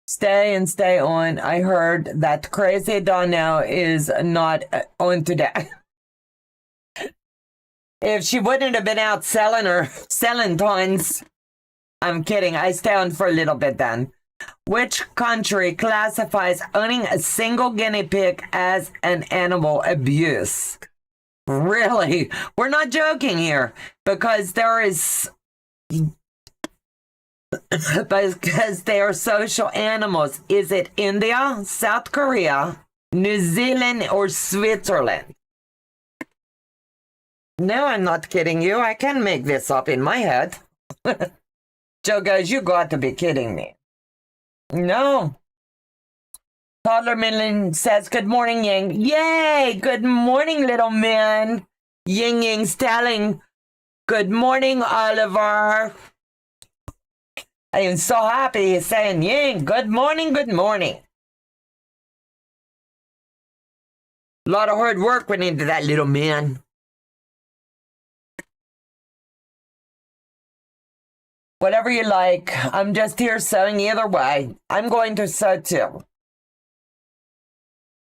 Stay and stay on. I heard that crazy Donna is not on today. If she wouldn't have been out selling tons. I'm kidding. I stay on for a little bit then. Which country classifies owning a single guinea pig as an animal abuse? Really? We're not joking here, because there is... because they are social animals. Is it India, South Korea, New Zealand, or Switzerland? No, I'm not kidding you. I can make this up in my head. Joe goes, you got to be kidding me. No. Toddler Millen says, good morning, Ying. Yay! Good morning, little man. Ying's telling, good morning, Oliver. I am so happy he's saying, Ying, good morning, good morning. A lot of hard work went into that little man. Whatever you like. I'm just here sewing either way. I'm going to sew too.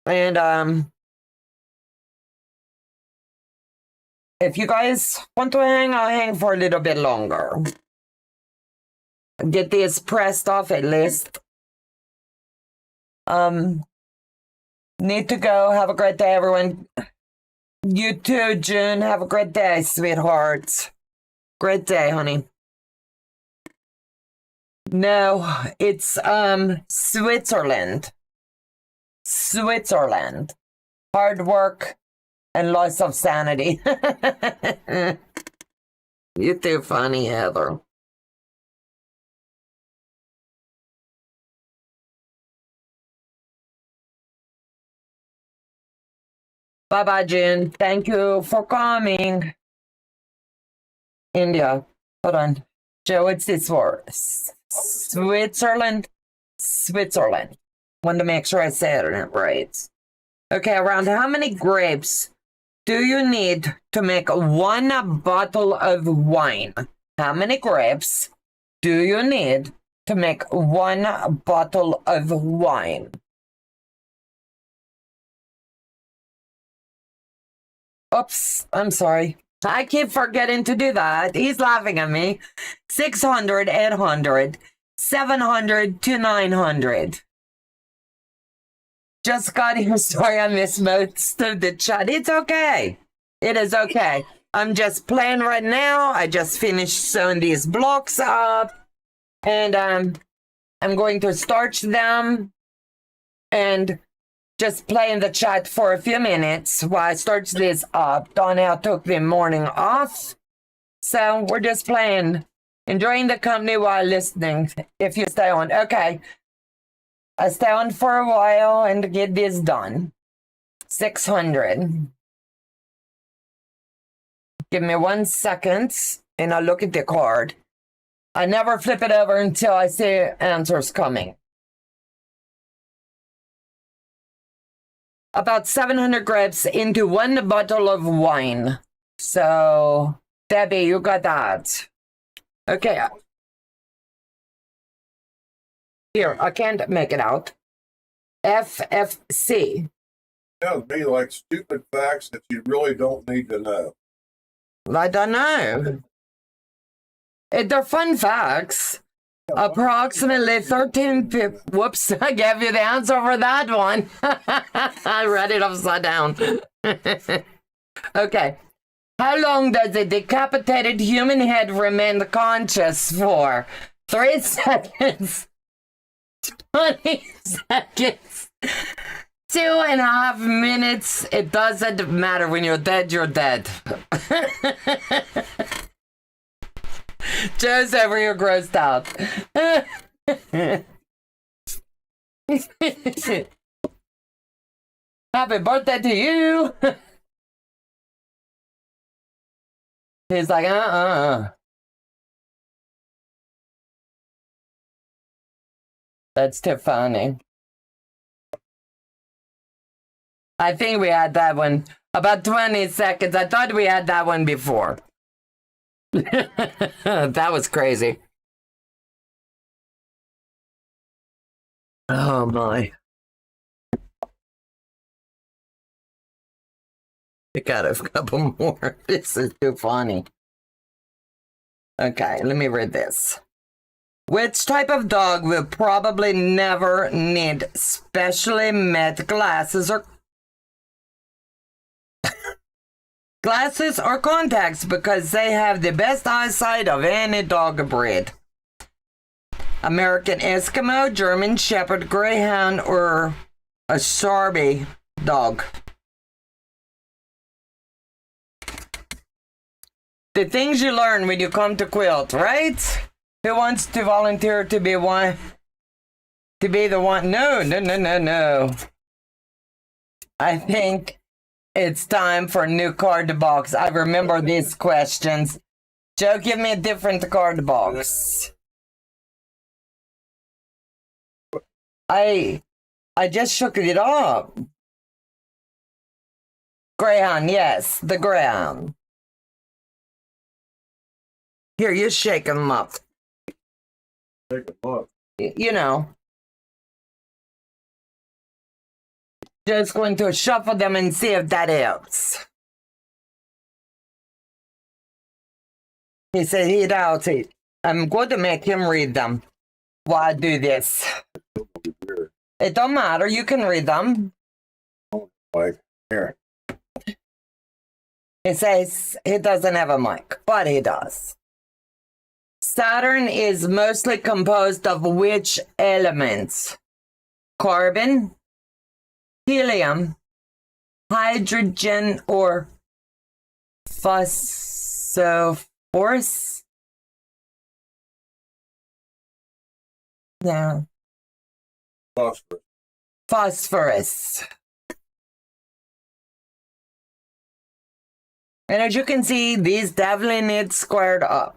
And if you guys want to hang, I'll hang for a little bit longer. Get this pressed off at least. Need to go. Have a great day, everyone. You too, June. Have a great day, sweetheart. Great day, honey. No, it's Switzerland. Switzerland. Hard work and loss of sanity. You're too funny, Heather. Bye-bye, June. Thank you for coming. India. Hold on. Joe, what's this for? Switzerland? Switzerland. Wanted to make sure I said it right. Okay, around how many grapes do you need to make 1 bottle of wine? How many grapes do you need to make 1 bottle of wine? Oops, I'm sorry. I keep forgetting to do that. He's laughing at me. 600, 800, 700 to 900. Just got here. Sorry, I missed most of the chat. It's okay. It is okay. I'm just playing right now. I just finished sewing these blocks up. And I'm going to starch them. And just play in the chat for a few minutes while I starch this up. Donna took the morning off. So we're just playing, enjoying the company while listening, if you stay on. Okay. I stay on for a while and to get this done. 600. Give me 1 second and I'll look at the card. I never flip it over until I see answers coming. About 700 grapes into 1 bottle of wine. So, Debbie, you got that. Okay. Here, I can't make it out. FFC. Sounds to me like stupid facts that you really don't need to know. I don't know. They're fun facts. Approximately 13. Whoops, I gave you the answer for that one. I read it upside down. Okay. How long does a decapitated human head remain conscious for? 3 seconds. 20 seconds. 2.5 minutes. It doesn't matter. When you're dead, you're dead. Just over here grossed out. Happy birthday to you. He's like, That's too funny. I think we had that one about 20 seconds. I thought we had that one before. That was crazy. Oh my. I got a couple more. This is too funny. Okay, let me read this. Which type of dog will probably never need specially made glasses or contacts because they have the best eyesight of any dog breed? American Eskimo, German Shepherd, Greyhound, or a Sharpie dog? The things you learn when you come to quilt, right? Who wants to volunteer to be one? To be the one? No. I think it's time for a new card box. I remember these questions. Joe, give me a different card box. I just shook it up. Greyhound, yes, the Greyhound. Here, you shake them up. Take a look. You know. Just going to shuffle them and see if that helps. He said he'd out. I'm going to make him read them while I do this. It don't matter. You can read them. Like, here. He says he doesn't have a mic, but he does. Saturn is mostly composed of which elements? Carbon, helium, hydrogen, or phosphorus? No. Phosphorus. Phosphorus. And as you can see, these definitely need squared up.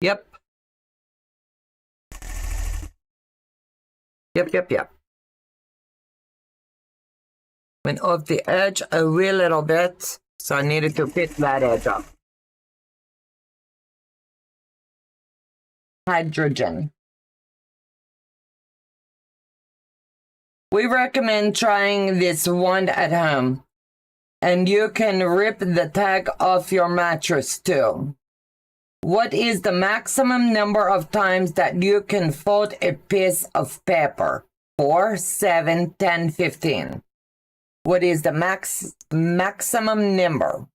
Yep. Yep. Went off the edge a wee little bit, so I needed to fit that edge up. Hydrogen. We recommend trying this one at home, and you can rip the tag off your mattress too. What is the maximum number of times that you can fold a piece of paper? 4, 7, 10, 15. What is the maximum number?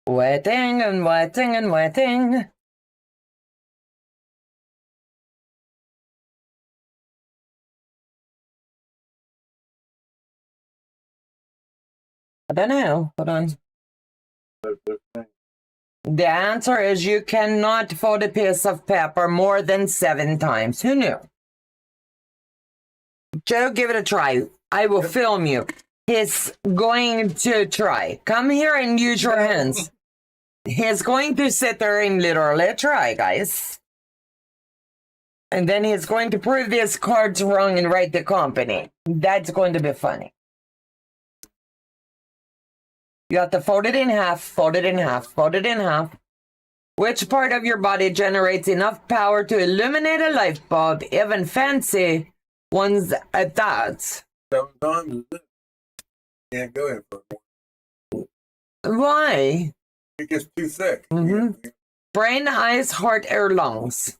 Waiting and waiting and waiting. I don't know. Hold on. The answer is you cannot fold a piece of paper more than 7 times. Who knew? Joe, give it a try. I will film you. He's going to try. Come here and use your hands. He's going to sit there and literally try, guys. And then he's going to prove these cards wrong and write the company. That's going to be funny. You have to fold it in half, fold it in half, fold it in half. Which part of your body generates enough power to illuminate a light bulb, even fancy ones at that? 7 times is it. Can't go in for more. Why? It gets too thick. Brain, eyes, heart, or lungs.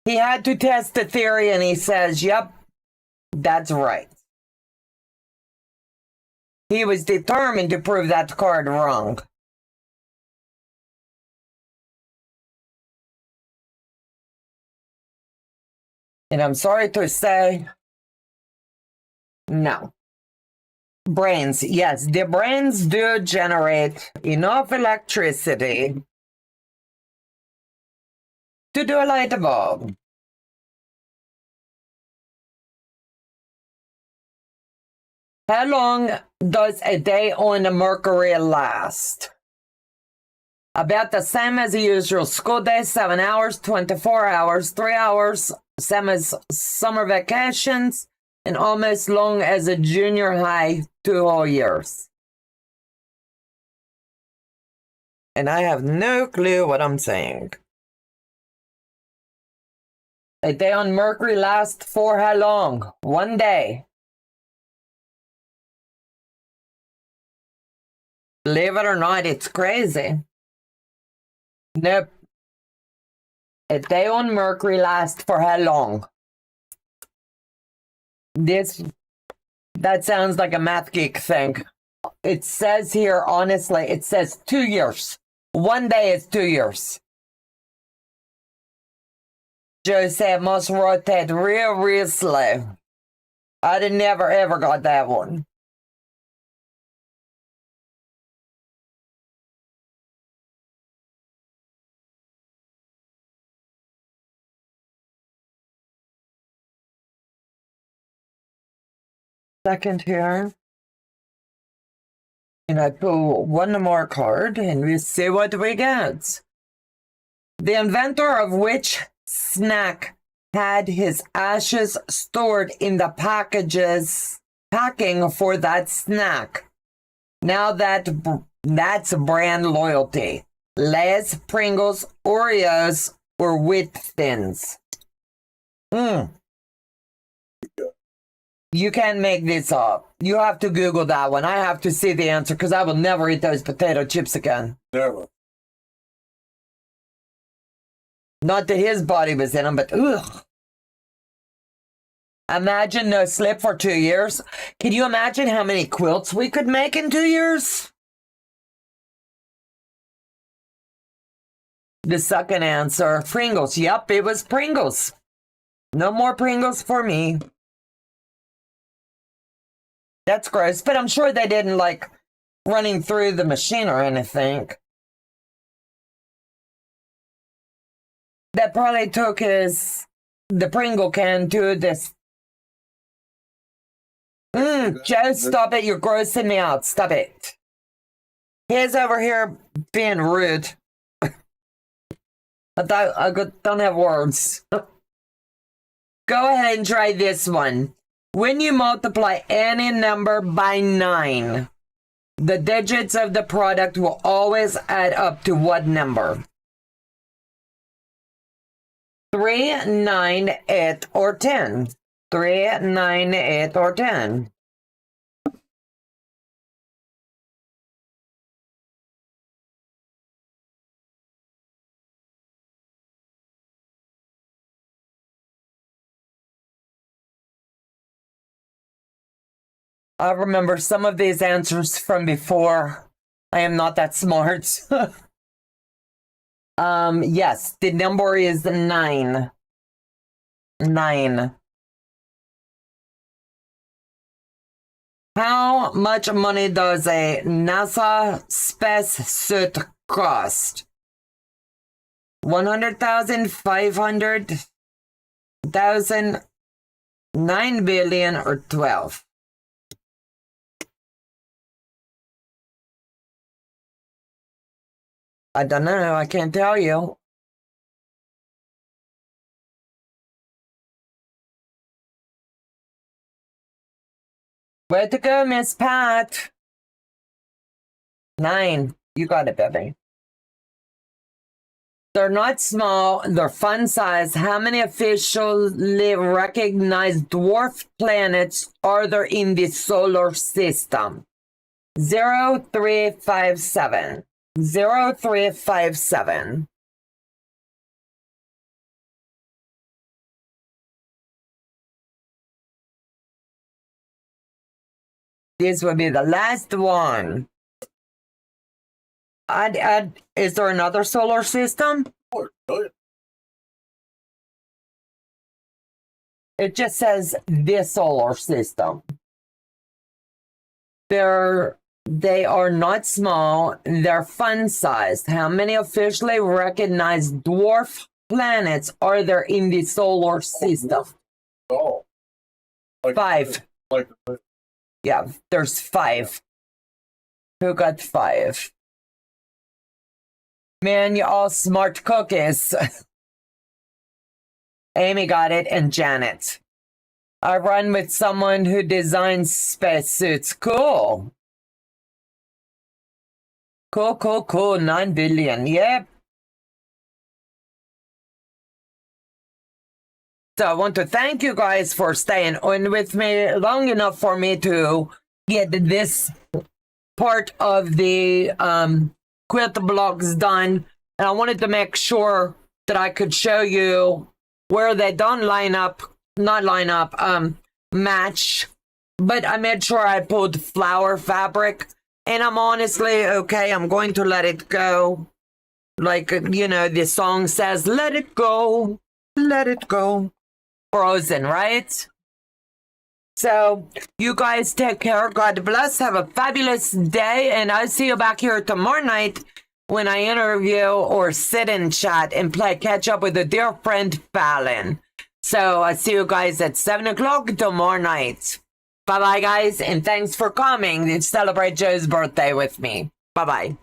He had to test the theory and he says, yep, that's right. He was determined to prove that card wrong. And I'm sorry to say, no. Brains, yes, the brains do generate enough electricity to do a light bulb. How long does a day on Mercury last? About the same as a usual school day, 7 hours, 24 hours, 3 hours, same as summer vacations, and almost long as a junior high, 2 whole years. And I have no clue what I'm saying. A day on Mercury lasts for how long? 1 day. Believe it or not, it's crazy. Nope. A day on Mercury lasts for how long? That sounds like a math geek thing. It says here, honestly, it says 2 years. 1 day is 2 years. Joe said must rotate real slow. I'd have never ever got that one. Second here. And I pull one more card and we see what we get. The inventor of which snack had his ashes stored in the packing for that snack. Now that's brand loyalty. Lay's, Pringles, Oreos, or Wheat Thins. You can't make this up. You have to Google that one. I have to see the answer because I will never eat those potato chips again. Never. Not that his body was in them, but ugh. Imagine no sleep for 2 years. Can you imagine how many quilts we could make in 2 years? The second answer, Pringles. Yep, it was Pringles. No more Pringles for me. That's gross, but I'm sure they didn't like running through the machine or anything. That probably took the Pringle can to this. Joe, stop it. You're grossing me out. Stop it. He's over here being rude. I don't have words. Go ahead and try this one. When you multiply any number by 9, the digits of the product will always add up to what number? 3, 9, 8, or 10. 3, 9, 8, or 10. I remember some of these answers from before. I am not that smart. Yes, the number is 9. 9. How much money does a NASA space suit cost? 100,000, 500,000, 9 billion, or 12? I don't know. I can't tell you. Way to go, Miss Pat. 9. You got it, baby. They're not small. They're fun size. How many officially recognized dwarf planets are there in the solar system? 0357. 0357. This will be the last one. Is there another solar system? It just says the solar system. They are not small. They're fun-sized. How many officially recognized dwarf planets are there in the solar system? Oh. 5. Yeah, there's 5. Who got 5? Man, you all smart cookies. Amy got it, and Janet. I run with someone who designs spacesuits. Cool. Cool. 9 billion. Yep. So I want to thank you guys for staying on with me long enough for me to get this part of the quilt blogs done. And I wanted to make sure that I could show you where they don't match. But I made sure I pulled flower fabric. And I'm honestly, okay, I'm going to let it go. Like, you know, the song says, let it go, let it go. Frozen, right? So, you guys take care. God bless. Have a fabulous day. And I'll see you back here tomorrow night when I interview or sit and chat and play catch up with a dear friend, Fallon. So, I'll see you guys at 7 o'clock tomorrow night. Bye-bye, guys. And thanks for coming and celebrate Joe's birthday with me. Bye-bye.